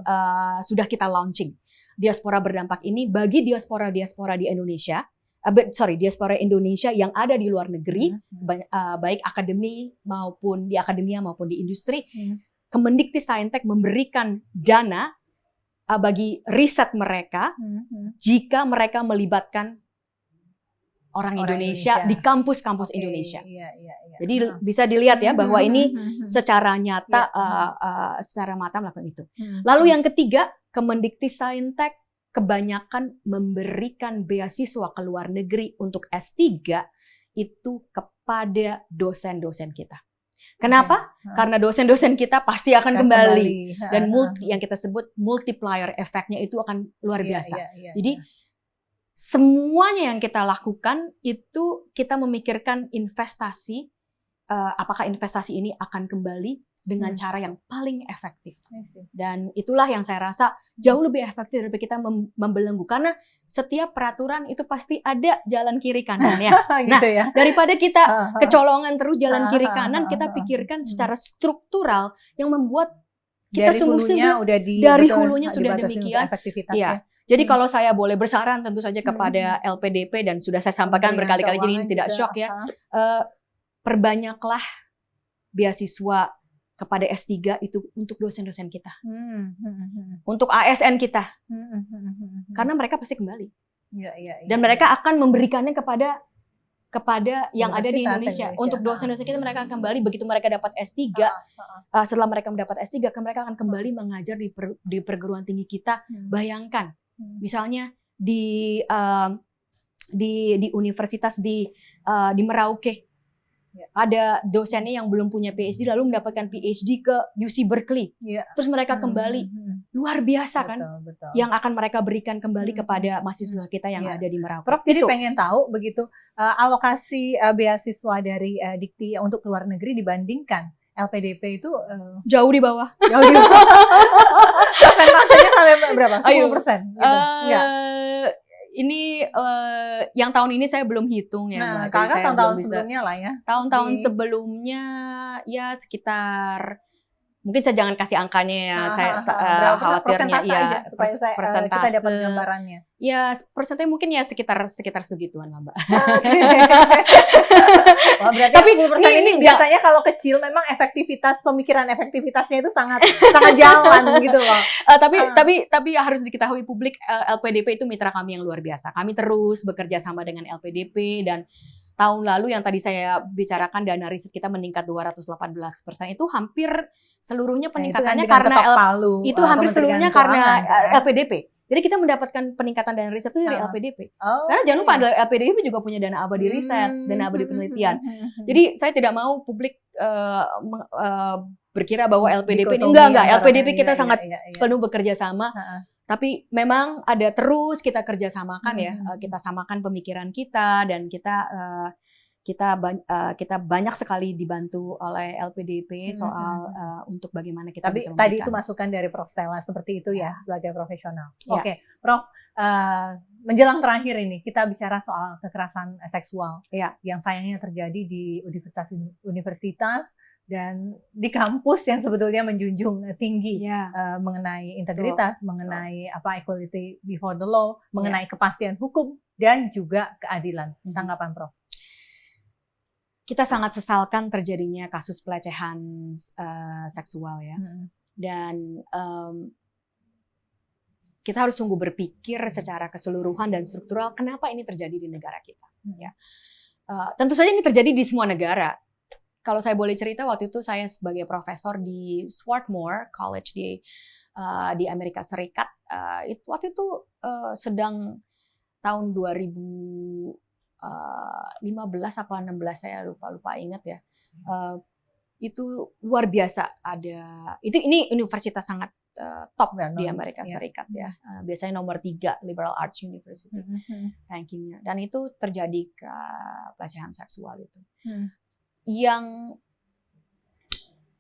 sudah kita launching. Diaspora berdampak ini bagi diaspora di Indonesia, diaspora Indonesia yang ada di luar negeri, baik akademia maupun di industri. Kemendikbudristek memberikan dana bagi riset mereka jika mereka melibatkan orang Indonesia di kampus-kampus Indonesia. Jadi bisa dilihat ya bahwa ini secara nyata, secara mata melakukan itu. Lalu yang ketiga, Kemendikbudristek kebanyakan memberikan beasiswa ke luar negeri untuk S3 itu kepada dosen-dosen kita. Kenapa? Karena dosen-dosen kita pasti akan kembali. Dan yang kita sebut multiplier efeknya itu akan luar biasa. Jadi semuanya yang kita lakukan itu kita memikirkan investasi, apakah investasi ini akan kembali dengan cara yang paling efektif. Dan itulah yang saya rasa jauh lebih efektif daripada kita membelenggu. Karena setiap peraturan itu pasti ada jalan kiri kanannya. Gitu ya? Daripada kita kecolongan terus jalan kiri kanan, kita pikirkan secara struktural yang membuat kita sungguh-sungguh dari hulunya sudah demikian. Ya. Jadi kalau saya boleh bersaran tentu saja kepada LPDP dan sudah saya sampaikan berkali-kali, jadi ini tidak shock ya. Perbanyaklah beasiswa kepada S3 itu untuk dosen-dosen kita. Untuk ASN kita. Karena mereka pasti kembali. Dan mereka akan memberikannya kepada yang ada di Indonesia. Untuk dosen-dosen kita mereka akan kembali begitu mereka dapat S3. Setelah mereka mendapat S3, mereka akan kembali mengajar di perguruan tinggi kita. Bayangkan, misalnya di universitas di Merauke, ada dosennya yang belum punya PhD lalu mendapatkan PhD ke UC Berkeley. Terus mereka kembali. Luar biasa kan? Betul. Yang akan mereka berikan kembali kepada mahasiswa kita yang ada di Merauke. Prof, jadi pengen tahu begitu alokasi beasiswa dari Dikti untuk luar negeri dibandingkan LPDP itu jauh di bawah. Persentasenya sampai berapa? 10%? Gitu. Ini yang tahun ini saya belum hitung ya. Nah, karena tahun-tahun sebelumnya lah ya. Tahun-tahun sebelumnya ya sekitar, mungkin saya jangan kasih angkanya ya. Saya khawatirnya ya supaya kita dapat gambarannya. Ya persentase mungkin ya sekitar segituan lah Mbak. Wah, berarti tapi 10% ini biasanya kalau kecil memang pemikiran efektivitasnya itu sangat jalan gitu loh. Tapi harus diketahui publik, LPDP itu mitra kami yang luar biasa. Kami terus bekerja sama dengan LPDP dan tahun lalu yang tadi saya bicarakan dana riset kita meningkat 218%, itu hampir seluruhnya peningkatannya karena hampir seluruhnya karena LPDP. Jadi kita mendapatkan peningkatan dana riset itu dari LPDP. Karena jangan lupa LPDP juga punya dana abadi riset, dana abadi penelitian. Jadi saya tidak mau publik berkira bahwa LPDP ini enggak. LPDP kita sangat penuh bekerja sama. Tapi memang ada terus kita kerjasamakan ya, kita samakan pemikiran kita dan kita banyak sekali dibantu oleh LPDP soal untuk bagaimana kita bisa memberikan. Tadi itu masukan dari Prof. Stella seperti itu ya sebagai profesional. Oke, Prof. Menjelang terakhir ini kita bicara soal kekerasan seksual yang sayangnya terjadi di universitas dan di kampus yang sebetulnya menjunjung tinggi mengenai integritas, mengenai equality before the law, mengenai kepastian hukum dan juga keadilan. Tanggapan Prof? Kita sangat sesalkan terjadinya kasus pelecehan seksual ya, dan kita harus sungguh berpikir secara keseluruhan dan struktural kenapa ini terjadi di negara kita. Ya, tentu saja ini terjadi di semua negara. Kalau saya boleh cerita, waktu itu saya sebagai profesor di Swarthmore College di Amerika Serikat, waktu itu sedang tahun 2015 apa 16, saya lupa ingat ya. Itu luar biasa ini universitas sangat top di Amerika Serikat ya. Biasanya nomor 3 liberal arts university rankingnya. Dan itu terjadi pelecehan seksual itu.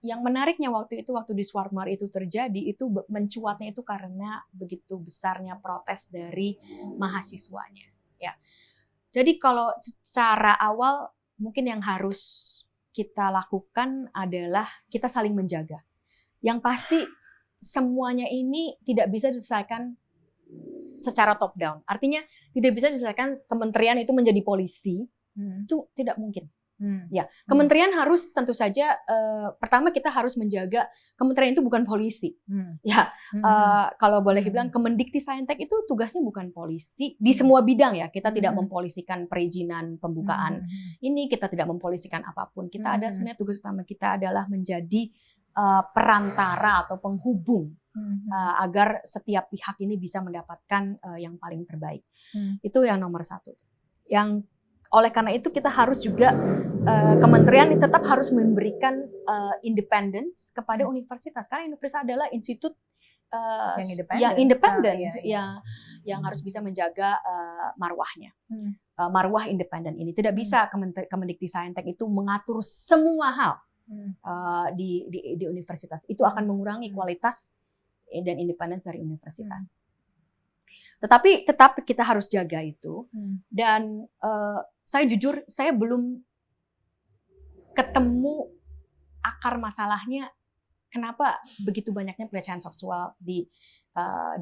Yang menariknya waktu di Swarthmore itu terjadi, itu mencuatnya itu karena begitu besarnya protes dari mahasiswanya. Ya. Jadi kalau secara awal mungkin yang harus kita lakukan adalah kita saling menjaga. Yang pasti semuanya ini tidak bisa diselesaikan secara top down. Artinya tidak bisa diselesaikan kementerian itu menjadi polisi, itu tidak mungkin. Ya, kementerian harus tentu saja pertama kita harus menjaga kementerian itu bukan polisi. Ya, kalau boleh dibilang Kemendikti-Saintek itu tugasnya bukan polisi di semua bidang ya. Kita tidak mempolisikan perizinan pembukaan ini, kita tidak mempolisikan apapun. Kita ada sebenarnya tugas utama kita adalah menjadi perantara atau penghubung agar setiap pihak ini bisa mendapatkan yang paling terbaik. Itu yang nomor 1. Yang oleh karena itu kita harus juga kementerian ini tetap harus memberikan independence kepada universitas, karena universitas adalah institut yang independen, yang harus bisa menjaga marwahnya. Marwah independen ini tidak bisa Kemendikti-Saintek itu mengatur semua hal di universitas. Itu akan mengurangi kualitas dan independensi dari universitas. Tetapi tetap kita harus jaga itu. Dan saya jujur, saya belum ketemu akar masalahnya kenapa begitu banyaknya pelecehan seksual di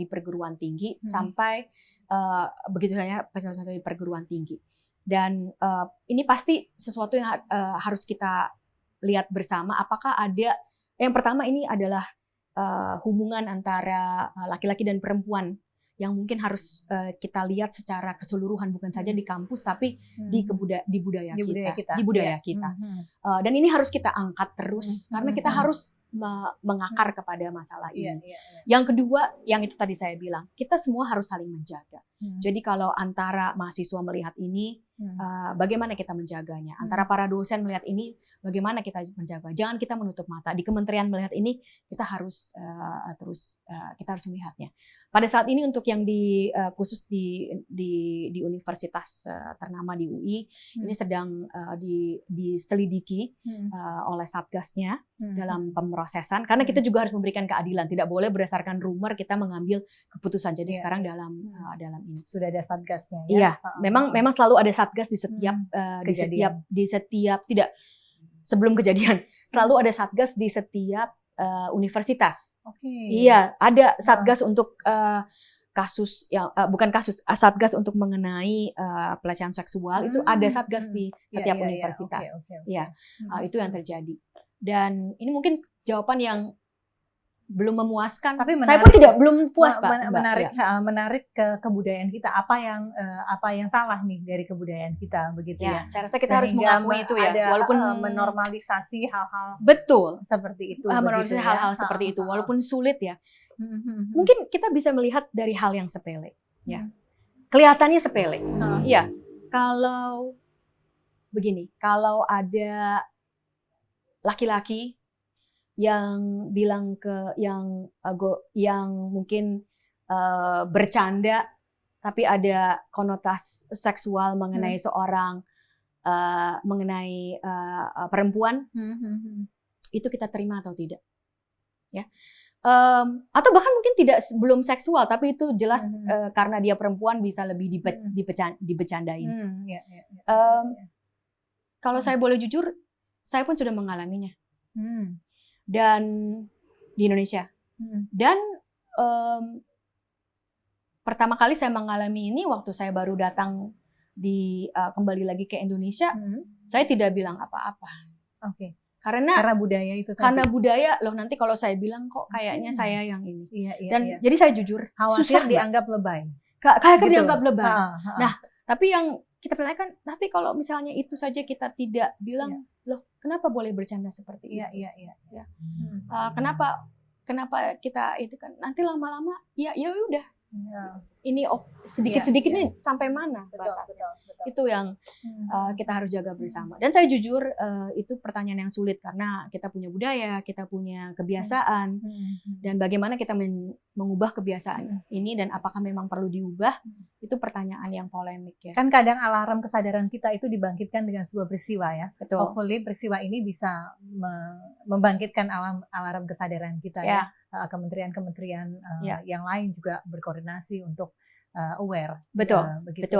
perguruan tinggi sampai begitu banyak pelecehan seksual di perguruan tinggi. Dan ini pasti sesuatu yang harus kita lihat bersama. Apakah ada yang pertama ini adalah hubungan antara laki-laki dan perempuan yang mungkin harus kita lihat secara keseluruhan, bukan saja di kampus tapi di budaya kita. Dan ini harus kita angkat terus karena kita harus mengakar kepada masalah ini. Yang kedua, yang itu tadi saya bilang, kita semua harus saling menjaga. Jadi kalau antara mahasiswa melihat ini, bagaimana kita menjaganya? Antara para dosen melihat ini, bagaimana kita menjaga? Jangan kita menutup mata. Di kementerian melihat ini, kita harus melihatnya. Pada saat ini untuk yang khusus di universitas ternama di UI, ini sedang diselidiki oleh satgasnya dalam pemrosesan. Karena kita juga harus memberikan keadilan. Tidak boleh berdasarkan rumor kita mengambil keputusan. Jadi sekarang dalam ini sudah ada satgasnya. Iya, memang selalu ada satgas di setiap tidak sebelum kejadian selalu ada satgas di setiap universitas. Iya, ada satgas untuk kasus yang bukan kasus, satgas untuk mengenai pelecehan seksual itu ada satgas di setiap universitas. Iya, itu yang terjadi. Dan ini mungkin jawaban belum memuaskan. Tapi Saya pun belum puas, Pak. Menarik ke kebudayaan kita. Apa yang salah nih dari kebudayaan kita begitu ya? Saya rasa kita harus mengakui itu ya, walaupun menormalisasi hal-hal betul seperti itu. menormalisasi hal-hal seperti itu, walaupun sulit ya. Mungkin kita bisa melihat dari hal yang sepele, ya. Kelihatannya sepele, ya. Kalau begini, kalau ada laki-laki yang bilang yang mungkin bercanda tapi ada konotasi seksual mengenai seorang mengenai perempuan, itu kita terima atau tidak, ya? Atau bahkan mungkin belum seksual tapi itu jelas karena dia perempuan bisa lebih dibecandain. Kalau saya boleh jujur, saya pun sudah mengalaminya. Dan di Indonesia. Dan pertama kali saya mengalami ini waktu saya baru datang kembali lagi ke Indonesia, saya tidak bilang apa-apa. Oke. Karena budaya itu tadi. Karena budaya, loh nanti kalau saya bilang kok kayaknya saya yang ini. Dan jadi saya jujur, susah dianggap lebay. Kayak gitu. Dianggap lebay. Nah, tapi yang kita pertanyakan, tapi kalau misalnya itu saja kita tidak bilang, loh kenapa boleh bercanda seperti itu? Iya. Kenapa kita itu kan nanti lama-lama ya udah. Ini sedikit-sedikit ini sampai mana batasnya? Betul. Itu yang kita harus jaga bersama. Dan saya jujur itu pertanyaan yang sulit karena kita punya budaya, kita punya kebiasaan, dan bagaimana kita mengubah kebiasaan ini dan apakah memang perlu diubah, itu pertanyaan yang polemik ya. Kan kadang alarm kesadaran kita itu dibangkitkan dengan sebuah peristiwa ya. Betul. Hopefully peristiwa ini bisa membangkitkan alarm kesadaran kita ya. Kementerian-kementerian yang lain juga berkoordinasi untuk aware. Betul,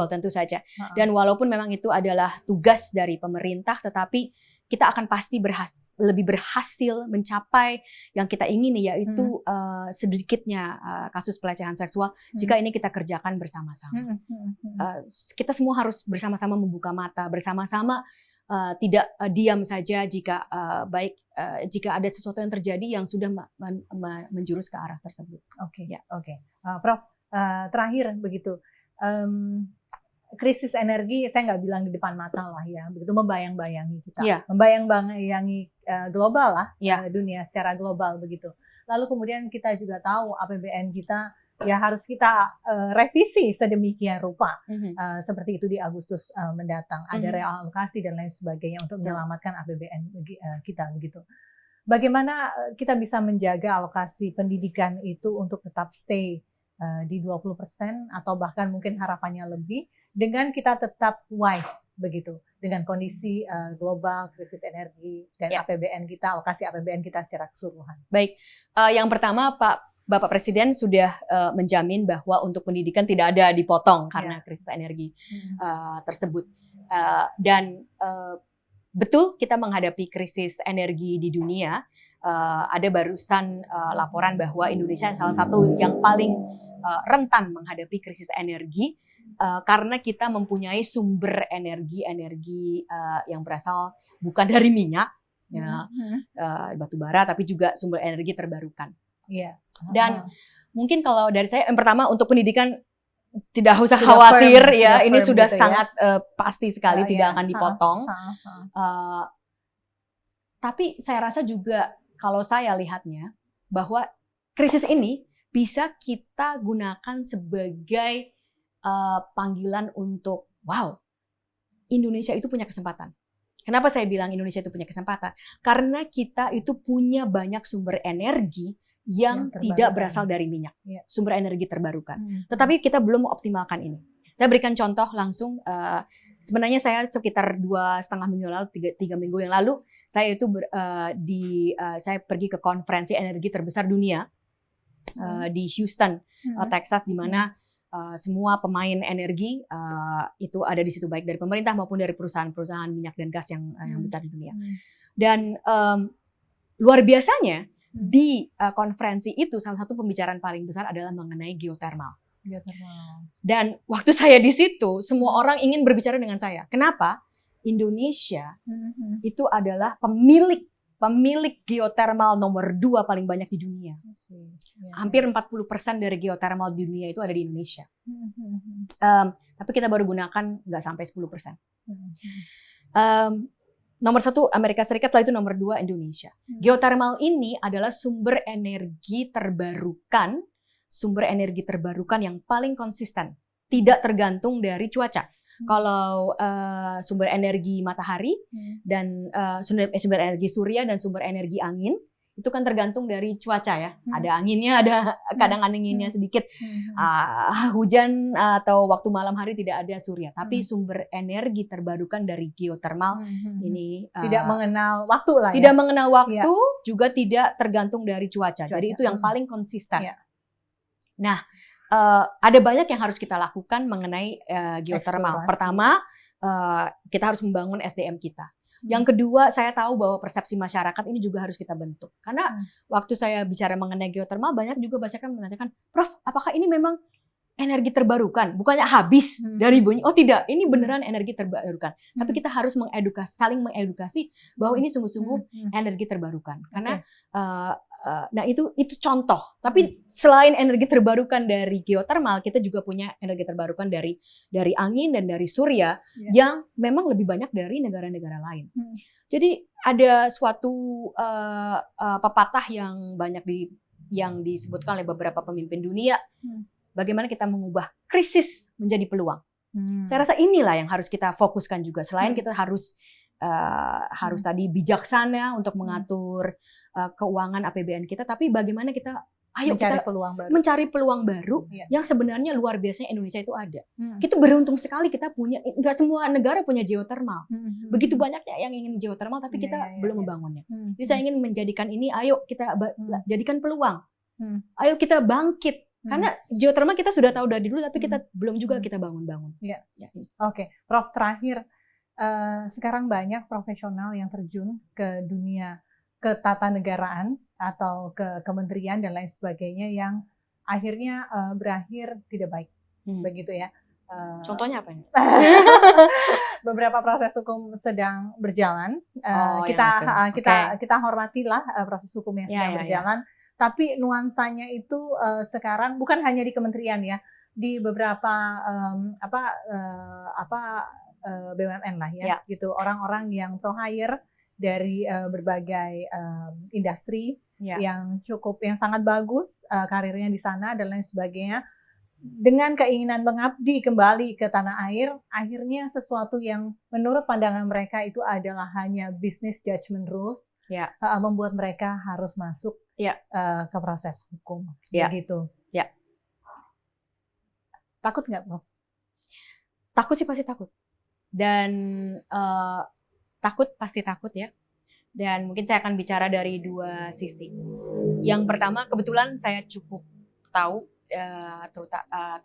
tentu saja. Dan walaupun memang itu adalah tugas dari pemerintah, tetapi kita akan pasti lebih berhasil mencapai yang kita ingin, yaitu sedikitnya kasus pelecehan seksual jika ini kita kerjakan bersama-sama. Kita semua harus bersama-sama membuka mata, bersama-sama tidak diam saja jika jika ada sesuatu yang terjadi yang sudah menjurus ke arah tersebut. Oke. Prof, terakhir begitu, krisis energi saya nggak bilang di depan mata lah ya, begitu membayang-bayangi kita, membayang-bayangi global lah, dunia secara global begitu. Lalu kemudian kita juga tahu APBN kita ya harus kita revisi sedemikian rupa, seperti itu di Agustus mendatang, ada realokasi dan lain sebagainya untuk menyelamatkan APBN kita begitu. Bagaimana kita bisa menjaga alokasi pendidikan itu untuk tetap stay di 20% atau bahkan mungkin harapannya lebih, dengan kita tetap wise begitu dengan kondisi global, krisis energi dan APBN kita, alokasi APBN kita secara keseluruhan. Baik, yang pertama Bapak Presiden sudah menjamin bahwa untuk pendidikan tidak ada dipotong karena krisis energi tersebut. Dan betul kita menghadapi krisis energi di dunia. Ada barusan laporan bahwa Indonesia salah satu yang paling rentan menghadapi krisis energi karena kita mempunyai sumber energi yang berasal bukan dari minyak, batu bara, tapi juga sumber energi terbarukan. Dan mungkin kalau dari saya, yang pertama untuk pendidikan tidak usah khawatir ya, ini sudah gitu sangat pasti sekali tidak akan dipotong. Tapi saya rasa juga kalau saya lihatnya bahwa krisis ini bisa kita gunakan sebagai panggilan untuk Indonesia itu punya kesempatan. Kenapa saya bilang Indonesia itu punya kesempatan? Karena kita itu punya banyak sumber energi yang tidak berasal dari minyak, sumber energi terbarukan. Tetapi kita belum optimalkan ini. Saya berikan contoh langsung. Sebenarnya saya sekitar 2,5 minggu lalu, 3 minggu yang lalu, saya itu saya pergi ke konferensi energi terbesar dunia di Houston, Texas, di mana semua pemain energi itu ada di situ, baik dari pemerintah maupun dari perusahaan-perusahaan minyak dan gas yang besar di dunia. Dan luar biasanya, di konferensi itu salah satu pembicaraan paling besar adalah mengenai geothermal. Dan waktu saya di situ, semua orang ingin berbicara dengan saya. Kenapa? Indonesia itu adalah pemilik pemilik geothermal nomor 2 paling banyak di dunia. Hampir 40% dari geothermal di dunia itu ada di Indonesia. Tapi kita baru gunakan nggak sampai 10%. Nomor 1 Amerika Serikat, setelah itu nomor 2 Indonesia. Geothermal ini adalah sumber energi terbarukan yang paling konsisten, tidak tergantung dari cuaca. Kalau sumber energi matahari dan sumber energi surya dan sumber energi angin itu kan tergantung dari cuaca ya. Ada anginnya, ada kadang anginnya sedikit, hujan atau waktu malam hari tidak ada surya. Tapi sumber energi terbarukan dari geothermal ini tidak mengenal waktu lah. Tidak mengenal waktu, juga tidak tergantung dari cuaca. Jadi itu yang paling konsisten. Nah, ada banyak yang harus kita lakukan mengenai geothermal. Pertama, kita harus membangun SDM kita. Yang kedua, saya tahu bahwa persepsi masyarakat ini juga harus kita bentuk. Karena waktu saya bicara mengenai geothermal, banyak juga masyarakat mengatakan, Prof, apakah ini memang energi terbarukan? Bukannya habis dari bunyi? Oh tidak, ini beneran energi terbarukan. Tapi kita harus saling mengedukasi bahwa ini sungguh-sungguh energi terbarukan. Karena nah itu contoh. Tapi selain energi terbarukan dari geothermal, kita juga punya energi terbarukan dari angin dan dari surya yang memang lebih banyak dari negara-negara lain. Jadi ada suatu pepatah yang banyak yang disebutkan oleh beberapa pemimpin dunia. Bagaimana kita mengubah krisis menjadi peluang. Saya rasa inilah yang harus kita fokuskan juga. Selain kita harus tadi bijaksana untuk mengatur keuangan APBN kita, tapi bagaimana kita mencari peluang baru yang sebenarnya luar biasa Indonesia itu ada. Kita beruntung sekali kita punya, nggak semua negara punya geothermal. Begitu banyaknya yang ingin geothermal, tapi kita belum membangunnya. Jadi saya ingin menjadikan ini, ayo kita jadikan peluang. Ayo kita bangkit. Karena geothermal kita sudah tahu dari dulu, tapi kita belum juga kita bangun-bangun. Oke, Prof, terakhir. Sekarang banyak profesional yang terjun ke dunia ketatanegaraan atau ke kementerian dan lain sebagainya yang akhirnya berakhir tidak baik, begitu ya. Contohnya apa ini? Beberapa proses hukum sedang berjalan. Kita hormatilah proses hukum yang sedang berjalan. Tapi nuansanya itu sekarang bukan hanya di kementerian ya, di beberapa BUMN lah ya, gitu. Orang-orang yang pro hire dari berbagai industri yang sangat bagus karirnya di sana dan lain sebagainya, dengan keinginan mengabdi kembali ke tanah air, akhirnya sesuatu yang menurut pandangan mereka itu adalah hanya business judgment rules, membuat mereka harus masuk ke proses hukum, begitu. Takut nggak, Prof? Takut sih pasti takut. Dan pasti takut ya. Dan mungkin saya akan bicara dari 2 sisi. Yang pertama, kebetulan saya cukup tahu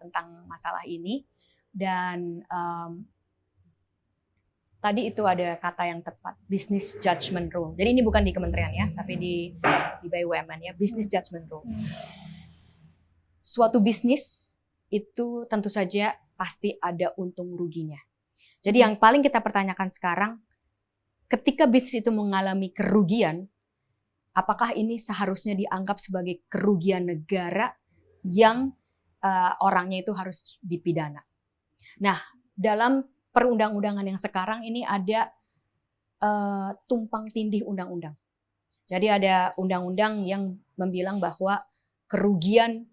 tentang masalah ini. Dan tadi itu ada kata yang tepat, business judgment rule. Jadi ini bukan di kementerian ya, tapi di BUMN ya, business judgment rule. Suatu bisnis itu tentu saja pasti ada untung ruginya. Jadi yang paling kita pertanyakan sekarang, ketika bisnis itu mengalami kerugian, apakah ini seharusnya dianggap sebagai kerugian negara yang orangnya itu harus dipidana? Nah, dalam perundang-undangan yang sekarang ini ada tumpang tindih undang-undang. Jadi ada undang-undang yang membilang bahwa kerugian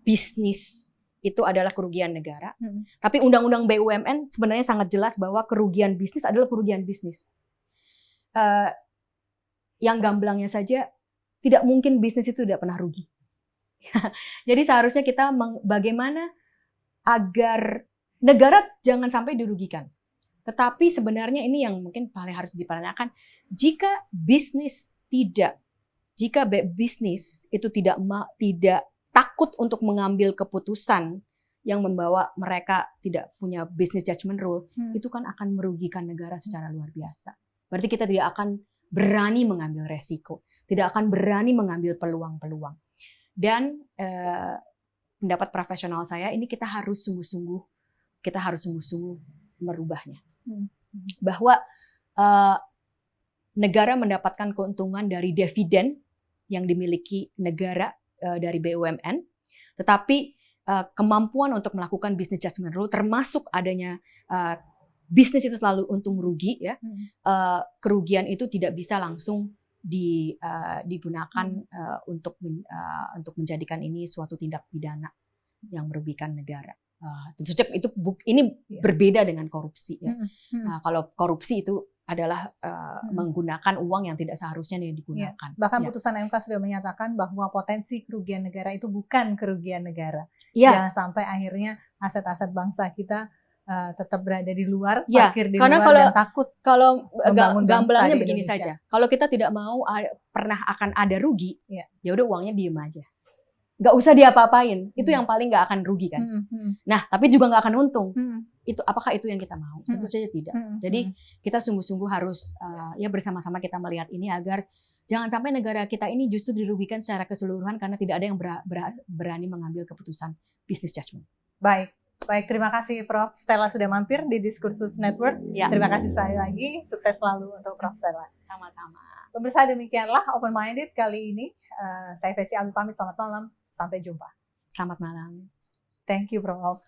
bisnis itu adalah kerugian negara. Tapi undang-undang BUMN sebenarnya sangat jelas bahwa kerugian bisnis adalah kerugian bisnis. Yang gamblangnya saja, tidak mungkin bisnis itu tidak pernah rugi. Jadi seharusnya kita bagaimana agar negara jangan sampai dirugikan. Tetapi sebenarnya ini yang mungkin paling harus dipertanyakan, jika bisnis itu tidak takut untuk mengambil keputusan yang membawa mereka tidak punya business judgment rule, itu kan akan merugikan negara secara luar biasa. Berarti kita tidak akan berani mengambil resiko, tidak akan berani mengambil peluang-peluang. Dan pendapat profesional saya, ini kita harus sungguh-sungguh merubahnya. Bahwa negara mendapatkan keuntungan dari dividen yang dimiliki negara dari BUMN, tetapi kemampuan untuk melakukan business judgment rule, termasuk adanya bisnis itu selalu untung rugi, ya, kerugian itu tidak bisa langsung digunakan untuk menjadikan ini suatu tindak pidana yang merugikan negara. Tentu saja ini berbeda dengan korupsi, ya. Kalau korupsi itu adalah menggunakan uang yang tidak seharusnya digunakan. Bahkan putusan MK sudah menyatakan bahwa potensi kerugian negara itu bukan kerugian negara. Jangan sampai akhirnya aset-aset bangsa kita tetap berada di luar, parkir di luar dan takut. Kalau membangun gambarannya bangsa di begini Indonesia. saja, kalau kita tidak mau pernah akan ada rugi, ya udah uangnya diem aja. Nggak usah diapa-apain, itu yang paling nggak akan rugi kan. Nah, tapi juga nggak akan untung. Apakah itu yang kita mau? Tentu saja tidak. Jadi kita sungguh-sungguh harus bersama-sama kita melihat ini agar jangan sampai negara kita ini justru dirugikan secara keseluruhan karena tidak ada yang berani mengambil keputusan business judgment. Baik, terima kasih Prof. Stella sudah mampir di Diskursus Network. Terima kasih sekali lagi, sukses selalu untuk Prof. Stella. Sama-sama. Pemirsa, demikianlah Open Minded kali ini. Saya Vesy Alwi pamit, selamat malam. Sampai jumpa. Selamat malam. Thank you, Prof.